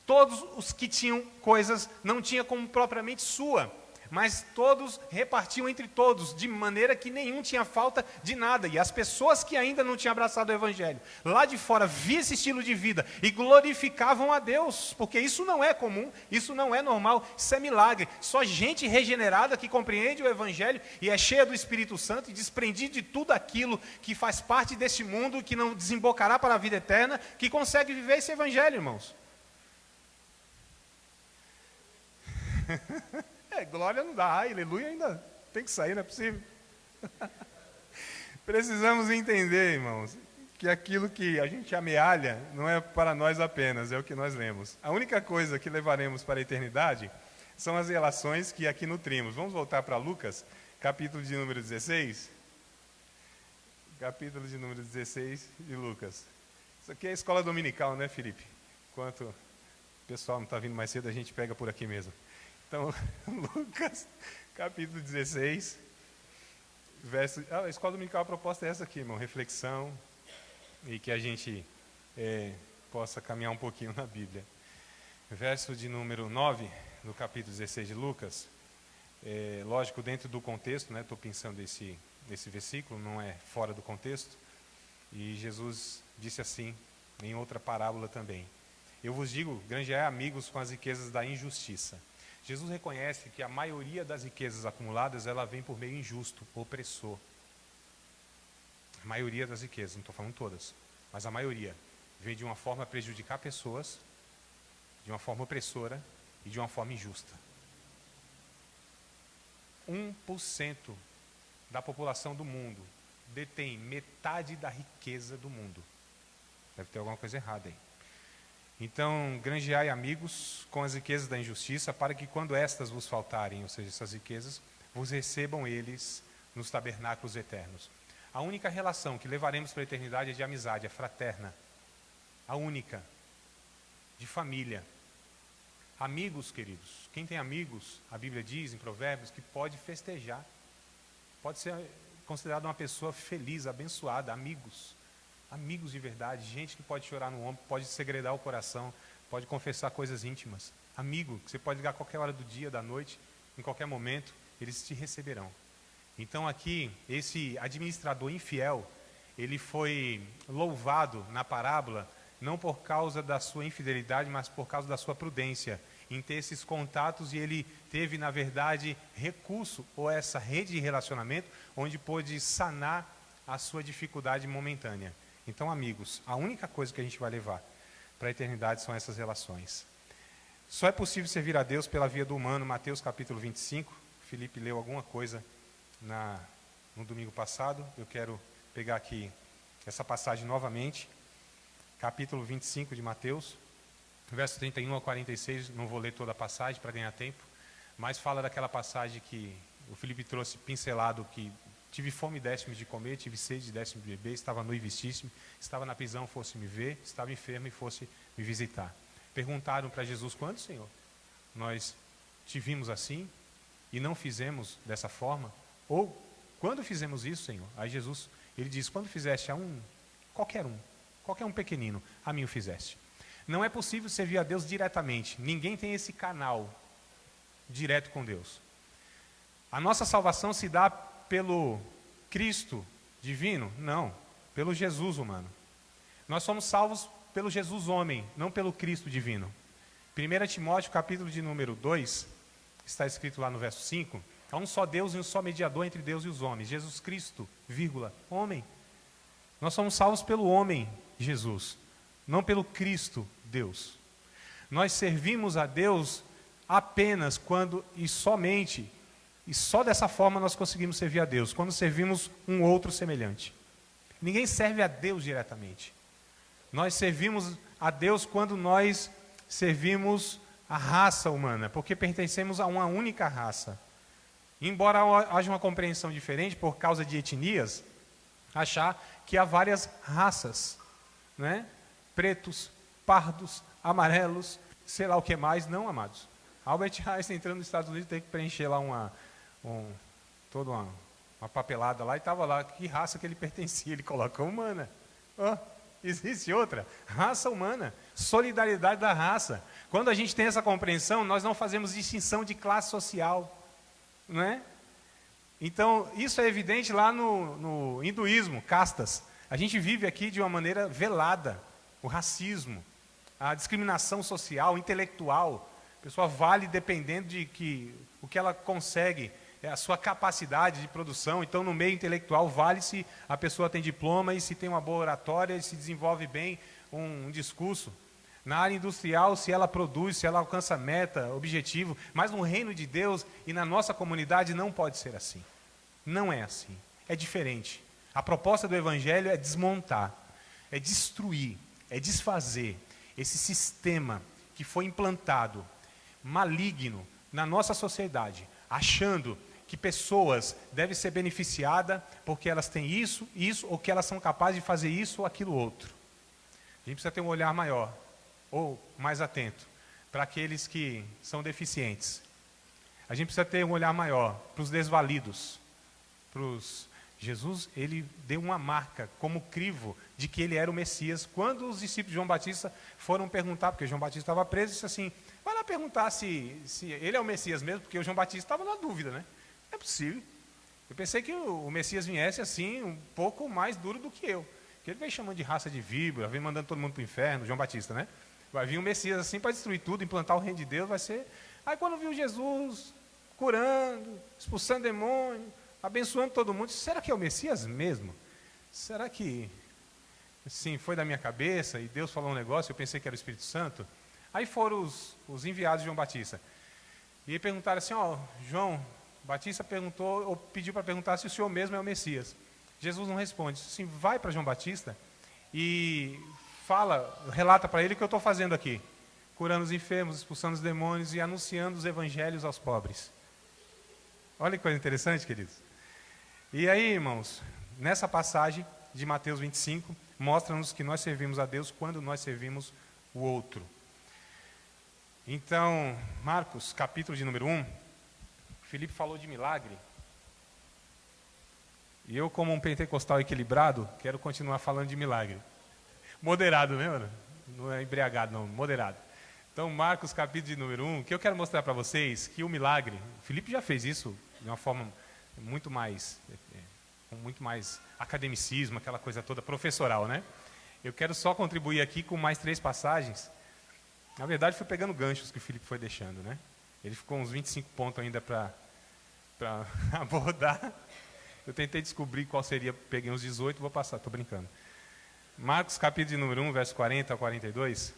Todos os que tinham coisas não tinha como propriamente sua, mas todos repartiam entre todos, de maneira que nenhum tinha falta de nada. E as pessoas que ainda não tinham abraçado o Evangelho, lá de fora, viam esse estilo de vida e glorificavam a Deus, porque isso não é comum, isso não é normal, isso é milagre. Só gente regenerada que compreende o Evangelho e é cheia do Espírito Santo e desprendida de tudo aquilo que faz parte deste mundo, que não desembocará para a vida eterna, que consegue viver esse Evangelho, irmãos. Glória não dá, aleluia ainda tem que sair, não é possível. Precisamos entender, irmãos, que aquilo que a gente amealha não é para nós apenas, é o que nós lemos. A única coisa que levaremos para a eternidade são as relações que aqui nutrimos. Vamos voltar para Lucas, capítulo de número 16. Capítulo de número 16 de Lucas. Isso aqui é a escola dominical, né, Felipe? Enquanto o pessoal não está vindo mais cedo, a gente pega por aqui mesmo. Então, Lucas, capítulo 16, verso... a escola dominical, a proposta é essa aqui, irmão, reflexão, e que a gente possa caminhar um pouquinho na Bíblia. Verso de número 9, no capítulo 16 de Lucas, lógico, dentro do contexto, né, estou pensando nesse versículo, não é fora do contexto, e Jesus disse assim, em outra parábola também: eu vos digo, granjeai amigos com as riquezas da injustiça. Jesus reconhece que a maioria das riquezas acumuladas, ela vem por meio injusto, opressor. A maioria das riquezas, não estou falando todas, mas a maioria vem de uma forma a prejudicar pessoas, de uma forma opressora e de uma forma injusta. 1% da população do mundo detém metade da riqueza do mundo. Deve ter alguma coisa errada aí. Então, granjeai amigos com as riquezas da injustiça, para que quando estas vos faltarem, ou seja, essas riquezas, vos recebam eles nos tabernáculos eternos. A única relação que levaremos para a eternidade é de amizade, é fraterna. A única. De família. Amigos, queridos. Quem tem amigos, a Bíblia diz em Provérbios, que pode festejar. Pode ser considerado uma pessoa feliz, abençoada. Amigos. Amigos de verdade, gente que pode chorar no ombro, pode segredar o coração, pode confessar coisas íntimas. Amigo, que você pode ligar a qualquer hora do dia, da noite, em qualquer momento, eles te receberão. Então aqui, esse administrador infiel, ele foi louvado na parábola, não por causa da sua infidelidade, mas por causa da sua prudência, em ter esses contatos, e ele teve, na verdade, recurso, ou essa rede de relacionamento, onde pôde sanar a sua dificuldade momentânea. Então, amigos, a única coisa que a gente vai levar para a eternidade são essas relações. Só é possível servir a Deus pela via do humano. Mateus capítulo 25, Felipe leu alguma coisa no domingo passado. Eu quero pegar aqui essa passagem novamente. Capítulo 25 de Mateus, verso 31 a 46, não vou ler toda a passagem para ganhar tempo, mas fala daquela passagem que o Felipe trouxe pincelado, que tive fome e deste-me de comer, tive sede e deste-me de beber, estava nu e vestiste-me, estava na prisão, fosse me ver, estava enfermo e fosse me visitar. Perguntaram para Jesus: quando, Senhor, nós te vimos assim e não fizemos dessa forma? Ou, quando fizemos isso, Senhor? Aí Jesus, ele diz: quando fizeste a qualquer um pequenino, a mim o fizeste. Não é possível servir a Deus diretamente, ninguém tem esse canal direto com Deus. A nossa salvação se dá pelo Cristo divino? Não, pelo Jesus humano. Nós somos salvos pelo Jesus homem, não pelo Cristo divino. 1 Timóteo, capítulo de número 2, está escrito lá no verso 5, há um só Deus e um só mediador entre Deus e os homens, Jesus Cristo, vírgula, homem. Nós somos salvos pelo homem, Jesus, não pelo Cristo, Deus. Nós servimos a Deus apenas quando e somente, e só dessa forma nós conseguimos servir a Deus, quando servimos um outro semelhante. Ninguém serve a Deus diretamente. Nós servimos a Deus quando nós servimos a raça humana, porque pertencemos a uma única raça. Embora haja uma compreensão diferente por causa de etnias, achar que há várias raças, né? Pretos, pardos, amarelos, sei lá o que mais, não, amados. Albert Einstein entrando nos Estados Unidos tem que preencher lá toda uma papelada lá, e estava lá, que raça que ele pertencia, ele coloca humana. Existe outra, raça humana, solidariedade da raça. Quando a gente tem essa compreensão, nós não fazemos distinção de classe social, não é? Então, isso é evidente lá no hinduísmo, castas. A gente vive aqui de uma maneira velada, o racismo, a discriminação social, intelectual. A pessoa vale dependendo de o que ela consegue, a sua capacidade de produção. Então, no meio intelectual, vale se a pessoa tem diploma e se tem uma boa oratória e se desenvolve bem um discurso. Na área industrial, se ela produz, se ela alcança meta, objetivo. Mas no reino de Deus e na nossa comunidade não pode ser assim. Não é assim. É diferente. A proposta do Evangelho é desmontar, é destruir, é desfazer esse sistema que foi implantado, maligno, na nossa sociedade, achando que pessoas devem ser beneficiadas porque elas têm isso, ou que elas são capazes de fazer isso ou aquilo outro. A gente precisa ter um olhar maior, ou mais atento, para aqueles que são deficientes. A gente precisa ter um olhar maior para os desvalidos. Jesus, ele deu uma marca como crivo de que ele era o Messias. Quando os discípulos de João Batista foram perguntar, porque João Batista estava preso, disse assim, vai lá perguntar se ele é o Messias mesmo, porque o João Batista estava na dúvida, né? Não é possível. Eu pensei que o Messias viesse assim, um pouco mais duro do que eu. Porque ele veio chamando de raça de víbora, veio mandando todo mundo para o inferno, João Batista, né? Vai vir um Messias assim para destruir tudo, implantar o reino de Deus, vai ser... Aí quando viu Jesus curando, expulsando demônio, abençoando todo mundo, será que é o Messias mesmo? Será que, sim, foi da minha cabeça e Deus falou um negócio, eu pensei que era o Espírito Santo? Aí foram os enviados de João Batista. E perguntaram assim, João Batista perguntou, ou pediu para perguntar se o senhor mesmo é o Messias. Jesus não responde, disse assim, vai para João Batista e relata para ele o que eu estou fazendo aqui. Curando os enfermos, expulsando os demônios e anunciando os evangelhos aos pobres. Olha que coisa interessante, queridos. E aí, irmãos, nessa passagem de Mateus 25, mostra-nos que nós servimos a Deus quando nós servimos o outro. Então, Marcos, capítulo de número 1, Felipe falou de milagre. E eu, como um pentecostal equilibrado, quero continuar falando de milagre. Moderado, né, mano? Não é embriagado, não, moderado. Então, Marcos, capítulo de número 1, que eu quero mostrar para vocês que o milagre, o Felipe já fez isso de uma forma muito mais, com muito mais academicismo, aquela coisa toda professoral, né? Eu quero só contribuir aqui com mais 3 passagens. Na verdade, fui pegando ganchos que o Felipe foi deixando, né? Ele ficou uns 25 pontos ainda para abordar. Eu tentei descobrir qual seria, peguei uns 18, vou passar, estou brincando. Marcos, capítulo de número 1, verso 40 a 42,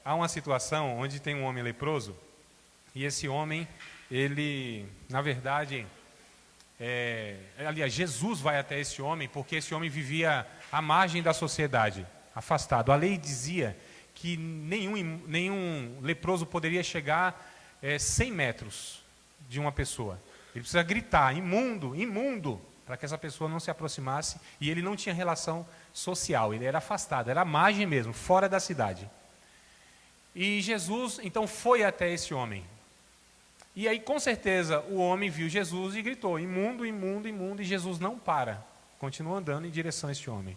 há uma situação onde tem um homem leproso, e esse homem, ele, na verdade, aliás, Jesus vai até esse homem, porque esse homem vivia à margem da sociedade, afastado. A lei dizia que nenhum leproso poderia chegar 100 metros de uma pessoa. Ele precisa gritar, imundo, imundo, para que essa pessoa não se aproximasse, e ele não tinha relação social, ele era afastado, era à margem mesmo, fora da cidade. E Jesus, então, foi até esse homem. E aí, com certeza, o homem viu Jesus e gritou, imundo, imundo, imundo, e Jesus não para, continua andando em direção a esse homem.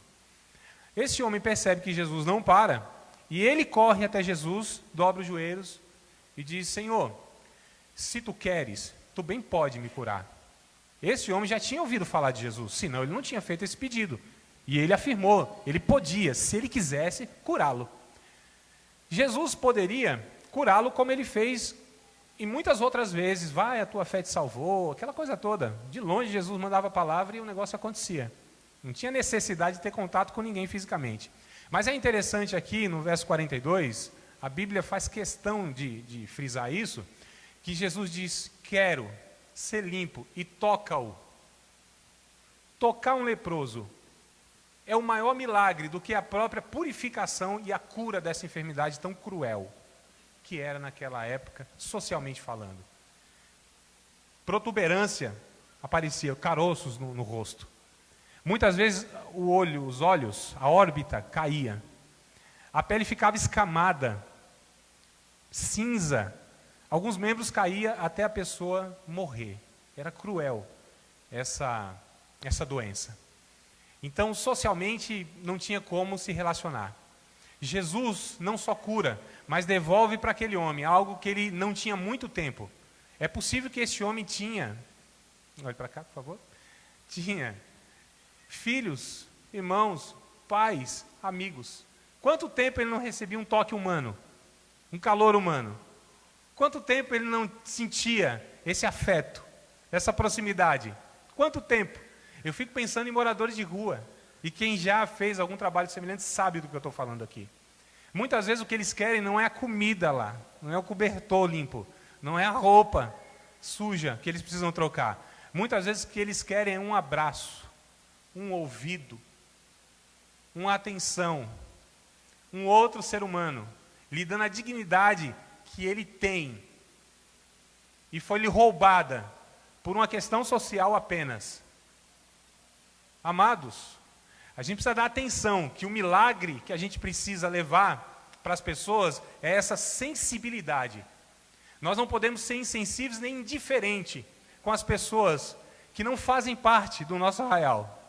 Esse homem percebe que Jesus não para, e ele corre até Jesus, dobra os joelhos e diz, Senhor, se tu queres, tu bem pode me curar. Esse homem já tinha ouvido falar de Jesus, senão ele não tinha feito esse pedido. E ele afirmou, ele podia, se ele quisesse, curá-lo. Jesus poderia curá-lo como ele fez e muitas outras vezes. Vai, a tua fé te salvou, aquela coisa toda. De longe Jesus mandava a palavra e o negócio acontecia. Não tinha necessidade de ter contato com ninguém fisicamente. Mas é interessante aqui, no verso 42, a Bíblia faz questão de frisar isso, que Jesus diz, quero ser limpo, e toca-o. Tocar um leproso é o maior milagre do que a própria purificação e a cura dessa enfermidade tão cruel que era naquela época, socialmente falando. Protuberância aparecia, caroços no rosto. Muitas vezes o olho, os olhos, a órbita caía. A pele ficava escamada, cinza. Alguns membros caía até a pessoa morrer. Era cruel essa doença. Então, socialmente, não tinha como se relacionar. Jesus não só cura, mas devolve para aquele homem algo que ele não tinha muito tempo. É possível que esse homem tinha, olhe para cá, por favor, tinha filhos, irmãos, pais, amigos. Quanto tempo ele não recebia um toque humano, um calor humano? Quanto tempo ele não sentia esse afeto, essa proximidade? Quanto tempo? Eu fico pensando em moradores de rua, e quem já fez algum trabalho semelhante sabe do que eu estou falando aqui. Muitas vezes o que eles querem não é a comida lá, não é o cobertor limpo, não é a roupa suja que eles precisam trocar. Muitas vezes o que eles querem é um abraço, um ouvido, uma atenção, um outro ser humano, lhe dando a dignidade que ele tem, e foi-lhe roubada por uma questão social apenas. Amados, a gente precisa dar atenção que o milagre que a gente precisa levar para as pessoas é essa sensibilidade. Nós não podemos ser insensíveis nem indiferentes com as pessoas que não fazem parte do nosso arraial,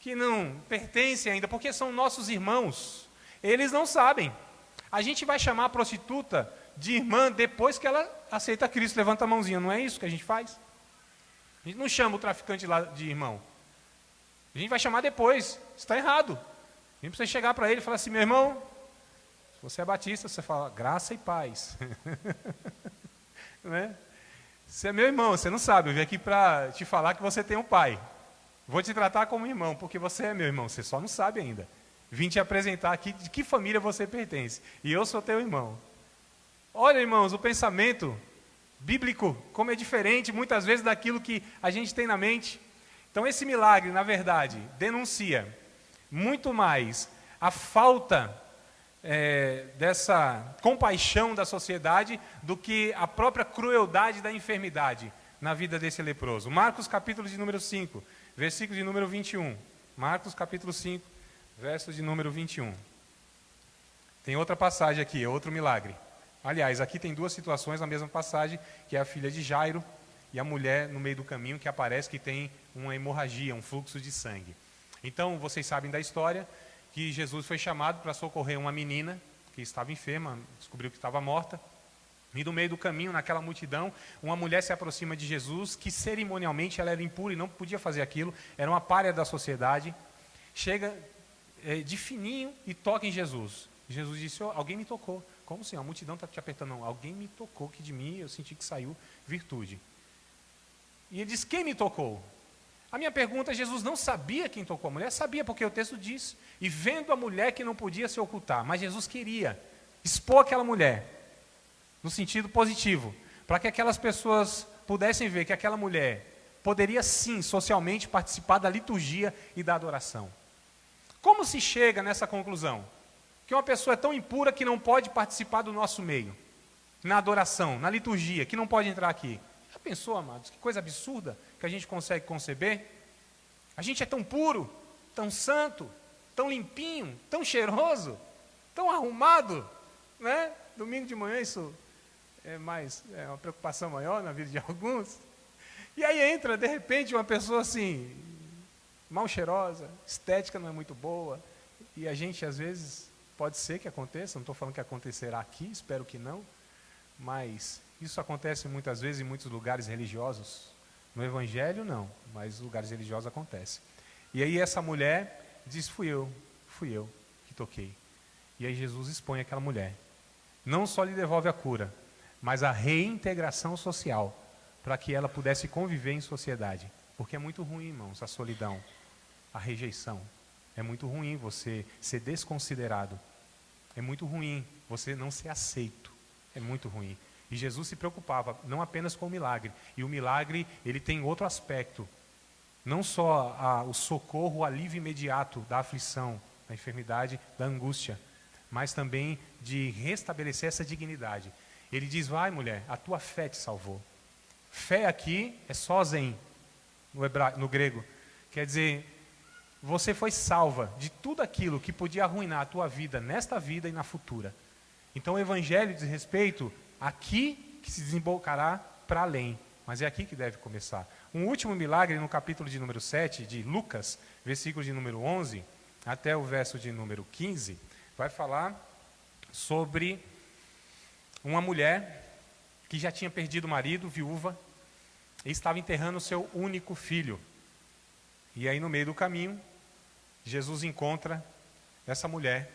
que não pertencem ainda, porque são nossos irmãos. Eles não sabem. A gente vai chamar a prostituta de irmã depois que ela aceita Cristo. Levanta a mãozinha, não é isso que a gente faz? A gente não chama o traficante lá de irmão. A gente vai chamar depois, está errado. A gente precisa chegar para ele e falar assim, meu irmão, se você é batista, você fala, graça e paz. Não é? Você é meu irmão, você não sabe, eu vim aqui para te falar que você tem um pai. Vou te tratar como irmão, porque você é meu irmão, você só não sabe ainda. Vim te apresentar aqui de que família você pertence, e eu sou teu irmão. Olha, irmãos, o pensamento bíblico, como é diferente muitas vezes daquilo que a gente tem na mente. Então esse milagre, na verdade, denuncia muito mais a falta dessa compaixão da sociedade do que a própria crueldade da enfermidade na vida desse leproso. Marcos capítulo de número 5, versículo de número 21. Marcos capítulo 5, verso de número 21. Tem outra passagem aqui, é outro milagre. Aliás, aqui tem duas situações na mesma passagem, que é a filha de Jairo e a mulher no meio do caminho que aparece que tem uma hemorragia, um fluxo de sangue. Então, vocês sabem da história que Jesus foi chamado para socorrer uma menina que estava enferma, descobriu que estava morta. E no meio do caminho, naquela multidão, uma mulher se aproxima de Jesus, que cerimonialmente ela era impura e não podia fazer aquilo, era uma pária da sociedade. Chega de fininho e toca em Jesus. Jesus disse, alguém me tocou. Como assim? A multidão está te apertando. Não, alguém me tocou, que de mim eu senti que saiu virtude. E ele diz, quem me tocou? A minha pergunta, Jesus não sabia quem tocou a mulher? Sabia, porque o texto diz. E vendo a mulher que não podia se ocultar, mas Jesus queria expor aquela mulher, no sentido positivo, para que aquelas pessoas pudessem ver que aquela mulher poderia sim, socialmente, participar da liturgia e da adoração. Como se chega nessa conclusão? Que uma pessoa é tão impura que não pode participar do nosso meio, na adoração, na liturgia, que não pode entrar aqui. Já pensou, amados, que coisa absurda que a gente consegue conceber? A gente é tão puro, tão santo, tão limpinho, tão cheiroso, tão arrumado, né? Domingo de manhã isso é uma preocupação maior na vida de alguns. E aí entra, de repente, uma pessoa assim, mal cheirosa, estética não é muito boa, e a gente, às vezes, pode ser que aconteça, não estou falando que acontecerá aqui, espero que não, mas isso acontece muitas vezes em muitos lugares religiosos, No evangelho não, mas nos lugares religiosos acontece. E aí essa mulher diz, fui eu que toquei. E aí Jesus expõe aquela mulher. Não só lhe devolve a cura, mas a reintegração social, para que ela pudesse conviver em sociedade. Porque é muito ruim, irmãos, a solidão, a rejeição. É muito ruim você ser desconsiderado. É muito ruim você não ser aceito. É muito ruim. E Jesus se preocupava não apenas com o milagre. E o milagre, ele tem outro aspecto. Não só o socorro, o alívio imediato da aflição, da enfermidade, da angústia, mas também de restabelecer essa dignidade. Ele diz, vai mulher, a tua fé te salvou. Fé aqui é sozen, no grego. Quer dizer, você foi salva de tudo aquilo que podia arruinar a tua vida, nesta vida e na futura. Então o evangelho diz respeito aqui que se desembocará para além. Mas é aqui que deve começar. Um último milagre no capítulo de número 7 de Lucas, versículo de número 11, até o verso de número 15, vai falar sobre uma mulher que já tinha perdido o marido, viúva, e estava enterrando o seu único filho. E aí no meio do caminho, Jesus encontra essa mulher,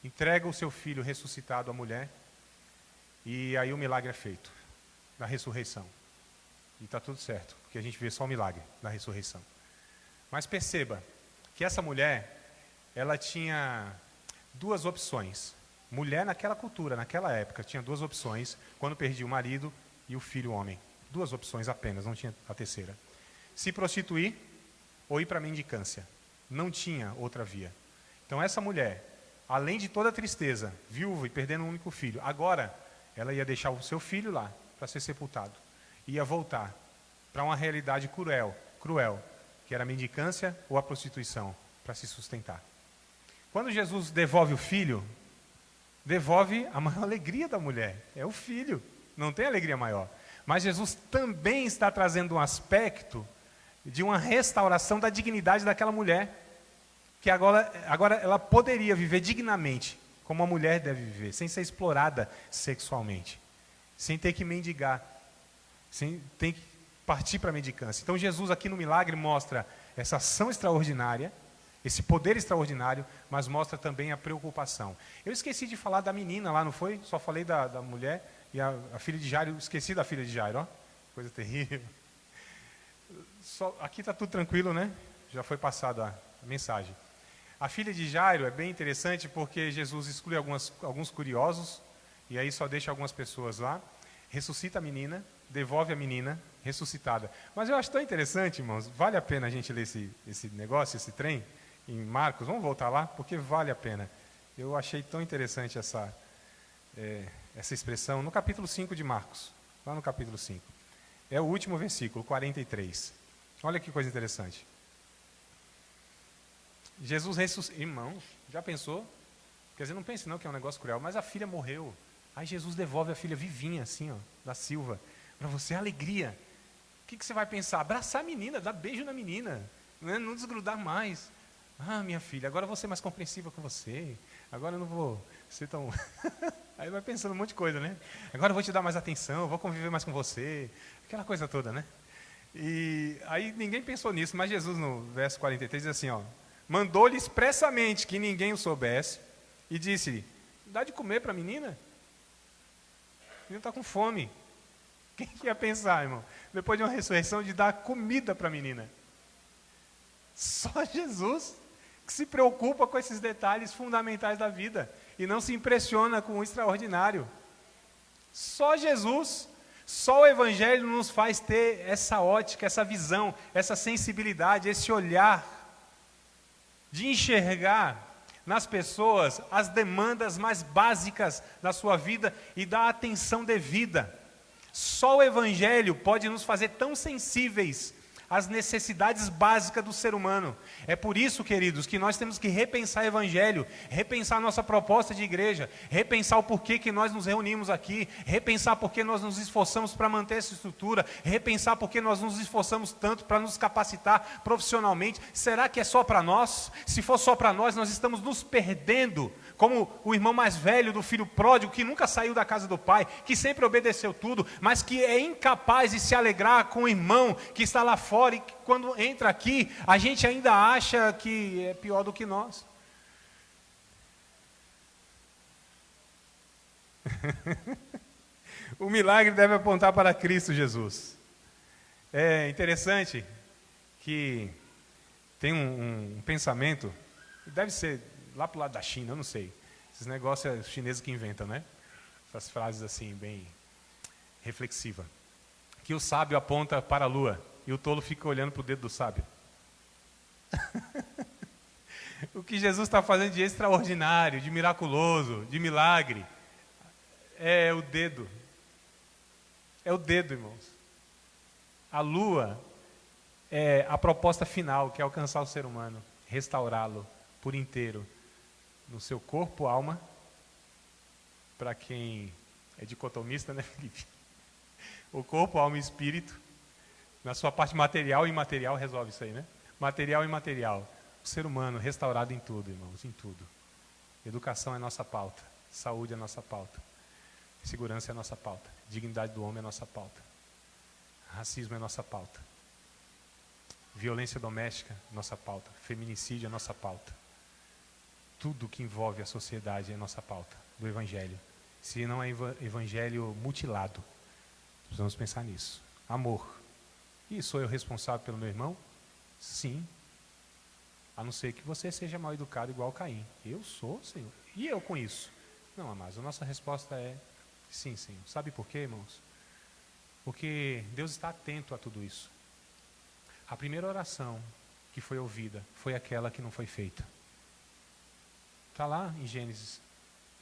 entrega o seu filho ressuscitado à mulher, e aí o milagre é feito, da ressurreição. E está tudo certo, porque a gente vê só o milagre da ressurreição. Mas perceba que essa mulher, ela tinha duas opções. Mulher naquela cultura, naquela época, tinha duas opções, quando perdia o marido e o filho homem. Duas opções apenas, não tinha a terceira. Se prostituir ou ir para a mendicância. Não tinha outra via. Então essa mulher, além de toda a tristeza, viúva e perdendo um único filho, agora ela ia deixar o seu filho lá para ser sepultado. Ia voltar para uma realidade cruel, que era a mendicância ou a prostituição, para se sustentar. Quando Jesus devolve o filho, devolve a maior alegria da mulher, é o filho, não tem alegria maior. Mas Jesus também está trazendo um aspecto de uma restauração da dignidade daquela mulher, que agora ela poderia viver dignamente, como uma mulher deve viver, sem ser explorada sexualmente, sem ter que mendigar, sem ter que partir para a mendicância. Então Jesus aqui no milagre mostra essa ação extraordinária, esse poder extraordinário, mas mostra também a preocupação. Eu esqueci de falar da menina lá, não foi? Só falei da mulher e a filha de Jairo, esqueci da filha de Jairo, ó. Coisa terrível. Aqui está tudo tranquilo, né? Já foi passada a mensagem. A filha de Jairo é bem interessante porque Jesus exclui alguns curiosos, e aí só deixa algumas pessoas lá, ressuscita a menina, devolve a menina ressuscitada. Mas eu acho tão interessante, irmãos, vale a pena a gente ler esse negócio, esse trem, em Marcos, vamos voltar lá, porque vale a pena. Eu achei tão interessante essa expressão no capítulo 5 de Marcos, lá no capítulo 5. É o último versículo, 43. Olha que coisa interessante. Jesus ressuscita. Irmãos, já pensou? Quer dizer, não pense não que é um negócio cruel, mas a filha morreu. Aí Jesus devolve a filha vivinha, assim, ó, da Silva, para você, alegria. O que você vai pensar? Abraçar a menina, dar beijo na menina, né? Não desgrudar mais. Ah, minha filha, agora eu vou ser mais compreensiva com você. Agora eu não vou ser tão... Aí vai pensando um monte de coisa, né? Agora eu vou te dar mais atenção, vou conviver mais com você. Aquela coisa toda, né? E aí ninguém pensou nisso, mas Jesus no verso 43 diz assim, ó, mandou-lhe expressamente que ninguém o soubesse e disse-lhe, dá de comer para a menina? A menina está com fome. Quem que ia pensar, irmão? Depois de uma ressurreição, de dar comida para a menina. Só Jesus que se preocupa com esses detalhes fundamentais da vida e não se impressiona com o extraordinário. Só Jesus, só o Evangelho nos faz ter essa ótica, essa visão, essa sensibilidade, esse olhar de enxergar nas pessoas as demandas mais básicas da sua vida e dar atenção devida. Só o Evangelho pode nos fazer tão sensíveis as necessidades básicas do ser humano. É por isso, queridos, que nós temos que repensar o Evangelho, repensar a nossa proposta de igreja, repensar o porquê que nós nos reunimos aqui, repensar porque nós nos esforçamos para manter essa estrutura, repensar porque nós nos esforçamos tanto para nos capacitar profissionalmente. Será que é só para nós? Se for só para nós, nós estamos nos perdendo, como o irmão mais velho do filho pródigo, que nunca saiu da casa do pai, que sempre obedeceu tudo, mas que é incapaz de se alegrar com o irmão que está lá fora, e que quando entra aqui, a gente ainda acha que é pior do que nós. O milagre deve apontar para Cristo Jesus. É interessante que tem um pensamento, deve ser lá para o lado da China, eu não sei. Esses negócios é os chineses que inventam, né? Essas frases assim, bem reflexivas. Que o sábio aponta para a lua e o tolo fica olhando para o dedo do sábio. O que Jesus está fazendo de extraordinário, de miraculoso, de milagre, é o dedo. É o dedo, irmãos. A lua é a proposta final, que é alcançar o ser humano, restaurá-lo por inteiro, no seu corpo, alma, para quem é dicotomista, né, Felipe? O corpo, alma e espírito, na sua parte material e imaterial, resolve isso aí, né? Material e imaterial. O ser humano restaurado em tudo, irmãos, em tudo. Educação é nossa pauta, saúde é nossa pauta, segurança é nossa pauta, dignidade do homem é nossa pauta, racismo é nossa pauta, violência doméstica é nossa pauta, feminicídio é nossa pauta. Tudo que envolve a sociedade é nossa pauta do Evangelho. Se não é Evangelho mutilado, precisamos pensar nisso. Amor. E sou eu responsável pelo meu irmão? Sim. A não ser que você seja mal educado igual Caim. Eu sou, Senhor. E eu com isso? Não, amados, a nossa resposta é sim, Senhor. Sabe por quê, irmãos? Porque Deus está atento a tudo isso. A primeira oração que foi ouvida foi aquela que não foi feita. Está lá em Gênesis,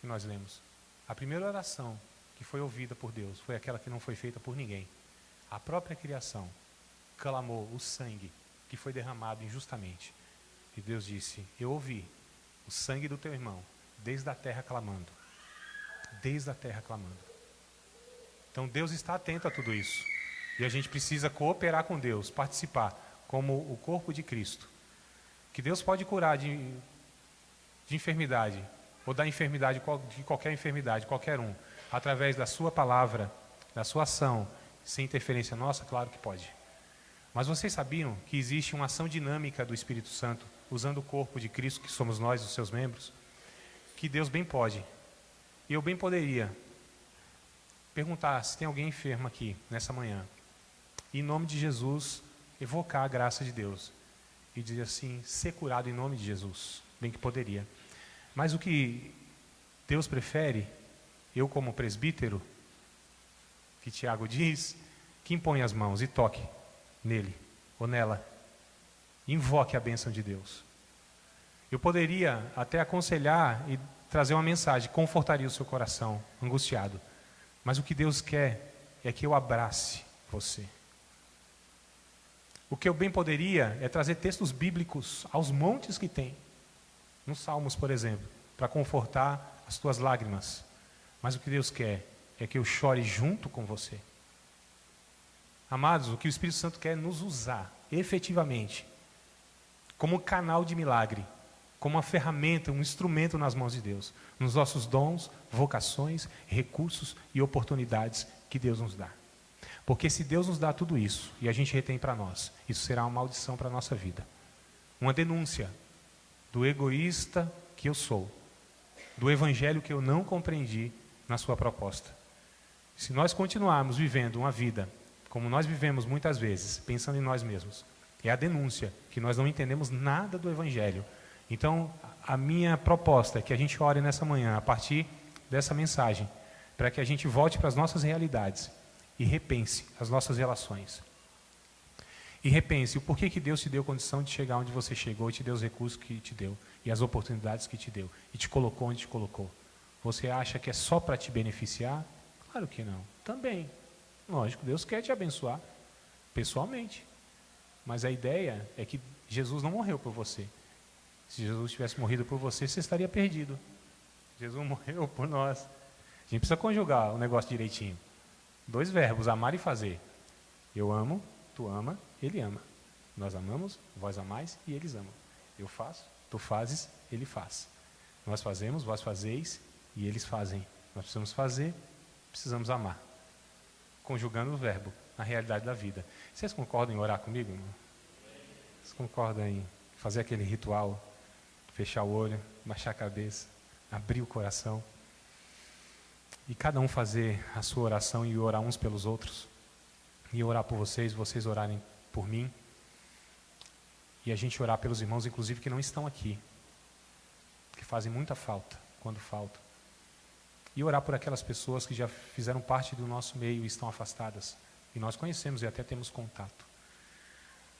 que nós lemos. A primeira oração que foi ouvida por Deus foi aquela que não foi feita por ninguém. A própria criação clamou o sangue que foi derramado injustamente. E Deus disse, eu ouvi o sangue do teu irmão, desde a terra clamando. Desde a terra clamando. Então Deus está atento a tudo isso. E a gente precisa cooperar com Deus, participar, como o corpo de Cristo. Que Deus pode curar de enfermidade, ou da enfermidade, de qualquer enfermidade, qualquer um, através da sua palavra, da sua ação, sem interferência nossa, claro que pode. Mas vocês sabiam que existe uma ação dinâmica do Espírito Santo, usando o corpo de Cristo, que somos nós, os seus membros, que Deus bem pode, e eu bem poderia, perguntar se tem alguém enfermo aqui, nessa manhã, e em nome de Jesus, evocar a graça de Deus, e dizer assim, ser curado em nome de Jesus, bem que poderia. Mas o que Deus prefere, eu como presbítero, que Tiago diz, que impõe as mãos e toque nele ou nela, invoque a bênção de Deus. Eu poderia até aconselhar e trazer uma mensagem, confortaria o seu coração angustiado, mas o que Deus quer é que eu abrace você. O que eu bem poderia é trazer textos bíblicos aos montes que tem, nos Salmos, por exemplo, para confortar as tuas lágrimas. Mas o que Deus quer é que eu chore junto com você. Amados, o que o Espírito Santo quer é nos usar, efetivamente, como canal de milagre, como uma ferramenta, um instrumento nas mãos de Deus, nos nossos dons, vocações, recursos e oportunidades que Deus nos dá. Porque se Deus nos dá tudo isso, e a gente retém para nós, isso será uma maldição para a nossa vida. Uma denúncia do egoísta que eu sou, do evangelho que eu não compreendi na sua proposta. Se nós continuarmos vivendo uma vida como nós vivemos muitas vezes, pensando em nós mesmos, é a denúncia que nós não entendemos nada do evangelho. Então, a minha proposta é que a gente ore nessa manhã, a partir dessa mensagem, para que a gente volte para as nossas realidades e repense as nossas relações. E repense o porquê que Deus te deu condição de chegar onde você chegou, e te deu os recursos que te deu, e as oportunidades que te deu, e te colocou onde te colocou. Você acha que é só para te beneficiar? Claro que não. Também. Lógico, Deus quer te abençoar, pessoalmente. Mas a ideia é que Jesus não morreu por você. Se Jesus tivesse morrido por você, você estaria perdido. Jesus morreu por nós. A gente precisa conjugar o negócio direitinho. 2 verbos, amar e fazer. Eu amo, tu ama, ele ama. Nós amamos, vós amais e eles amam. Eu faço, tu fazes, ele faz. Nós fazemos, vós fazeis e eles fazem. Nós precisamos fazer, precisamos amar. Conjugando o verbo na realidade da vida. Vocês concordam em orar comigo, irmão? Vocês concordam em fazer aquele ritual? Fechar o olho, baixar a cabeça, abrir o coração e cada um fazer a sua oração e orar uns pelos outros, e orar por vocês, vocês orarem por mim, e a gente orar pelos irmãos, inclusive, que não estão aqui, que fazem muita falta quando faltam, e orar por aquelas pessoas que já fizeram parte do nosso meio e estão afastadas, e nós conhecemos e até temos contato,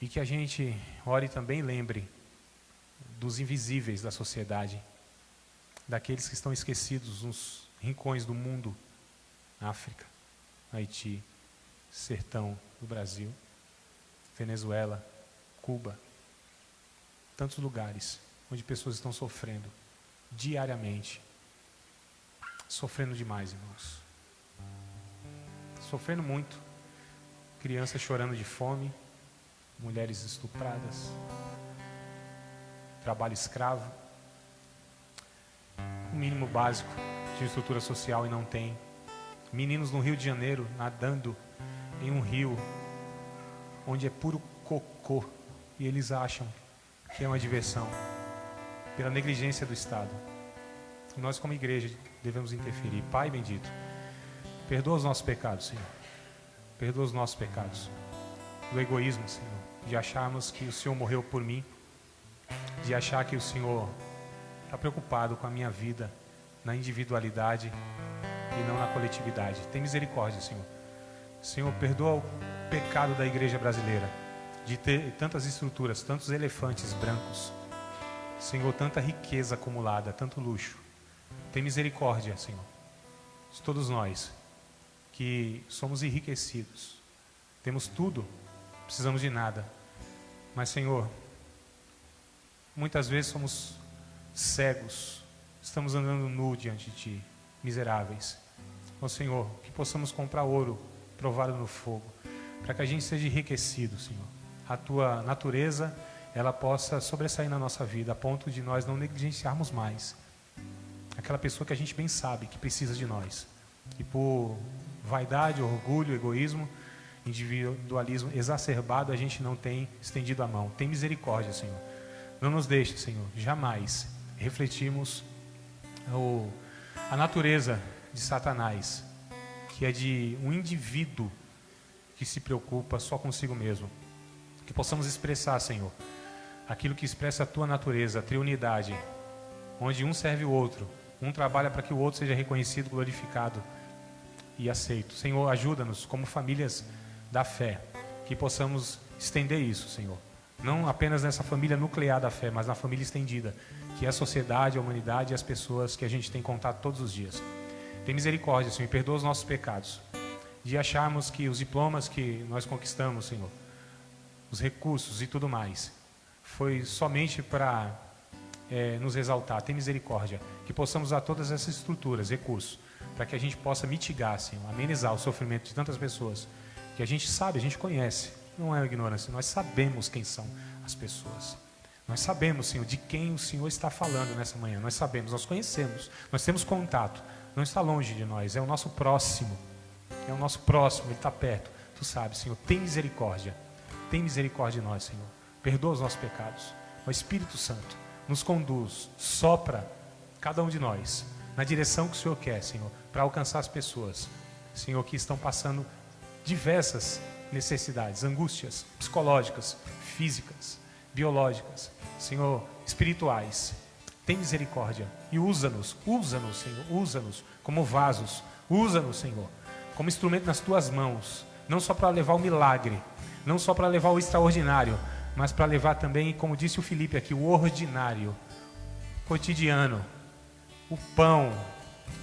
e que a gente ore também, lembre dos invisíveis da sociedade, daqueles que estão esquecidos nos rincões do mundo, África, Haiti, sertão do Brasil, Venezuela, Cuba, tantos lugares onde pessoas estão sofrendo diariamente, sofrendo demais, irmãos, sofrendo muito, crianças chorando de fome, mulheres estupradas, trabalho escravo, o mínimo básico de estrutura social e não tem. Meninos no Rio de Janeiro nadando em um rio onde é puro cocô e eles acham que é uma diversão pela negligência do Estado. Nós como igreja devemos interferir. Pai bendito, perdoa os nossos pecados, Senhor. Perdoa os nossos pecados do egoísmo, Senhor, de acharmos que o Senhor morreu por mim, de achar que o Senhor está preocupado com a minha vida na individualidade e não na coletividade. Tem misericórdia, Senhor. Senhor, perdoa o pecado da igreja brasileira, de ter tantas estruturas, tantos elefantes brancos, Senhor, tanta riqueza acumulada, tanto luxo. Tem misericórdia, Senhor, de todos nós que somos enriquecidos, temos tudo, precisamos de nada, mas, Senhor, muitas vezes somos cegos, estamos andando nu diante de Ti, miseráveis. Ó Senhor, que possamos comprar ouro provado no fogo, para que a gente seja enriquecido, Senhor. A Tua natureza, ela possa sobressair na nossa vida, a ponto de nós não negligenciarmos mais aquela pessoa que a gente bem sabe que precisa de nós. E por vaidade, orgulho, egoísmo, individualismo exacerbado, a gente não tem estendido a mão. Tem misericórdia, Senhor. Não nos deixe, Senhor, jamais refletirmos a natureza de Satanás, que é de um indivíduo que se preocupa só consigo mesmo. Que possamos expressar, Senhor, aquilo que expressa a Tua natureza, a triunidade, onde um serve o outro, um trabalha para que o outro seja reconhecido, glorificado e aceito. Senhor, ajuda-nos como famílias da fé, que possamos estender isso, Senhor. Não apenas nessa família nuclear da fé, mas na família estendida, que é a sociedade, a humanidade e as pessoas que a gente tem contato todos os dias. Tem misericórdia, Senhor, e perdoa os nossos pecados, de acharmos que os diplomas que nós conquistamos, Senhor, os recursos e tudo mais, foi somente para nos exaltar. Tem misericórdia, que possamos usar todas essas estruturas, recursos, para que a gente possa mitigar, Senhor, amenizar o sofrimento de tantas pessoas, que a gente sabe, a gente conhece. Não é ignorância, nós sabemos quem são as pessoas. Nós sabemos, Senhor, de quem o Senhor está falando nessa manhã. Nós sabemos, nós conhecemos, nós temos contato. Não está longe de nós, é o nosso próximo. É o nosso próximo, Ele está perto. Tu sabes, Senhor, tem misericórdia. Tem misericórdia de nós, Senhor. Perdoa os nossos pecados. O Espírito Santo nos conduz, sopra cada um de nós na direção que o Senhor quer, Senhor, para alcançar as pessoas, Senhor, que estão passando diversas necessidades, angústias psicológicas, físicas, biológicas, Senhor, espirituais. Tem misericórdia e usa-nos, Senhor, usa-nos como vasos, usa-nos, Senhor, como instrumento nas Tuas mãos, não só para levar o milagre, não só para levar o extraordinário, mas para levar também, como disse o Felipe aqui, o ordinário, cotidiano, o pão,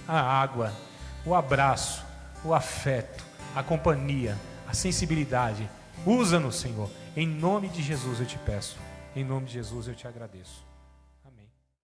a água, o abraço, o afeto, a companhia, a sensibilidade Usa-nos, Senhor. Em nome de Jesus eu te peço. Em nome de Jesus eu te agradeço.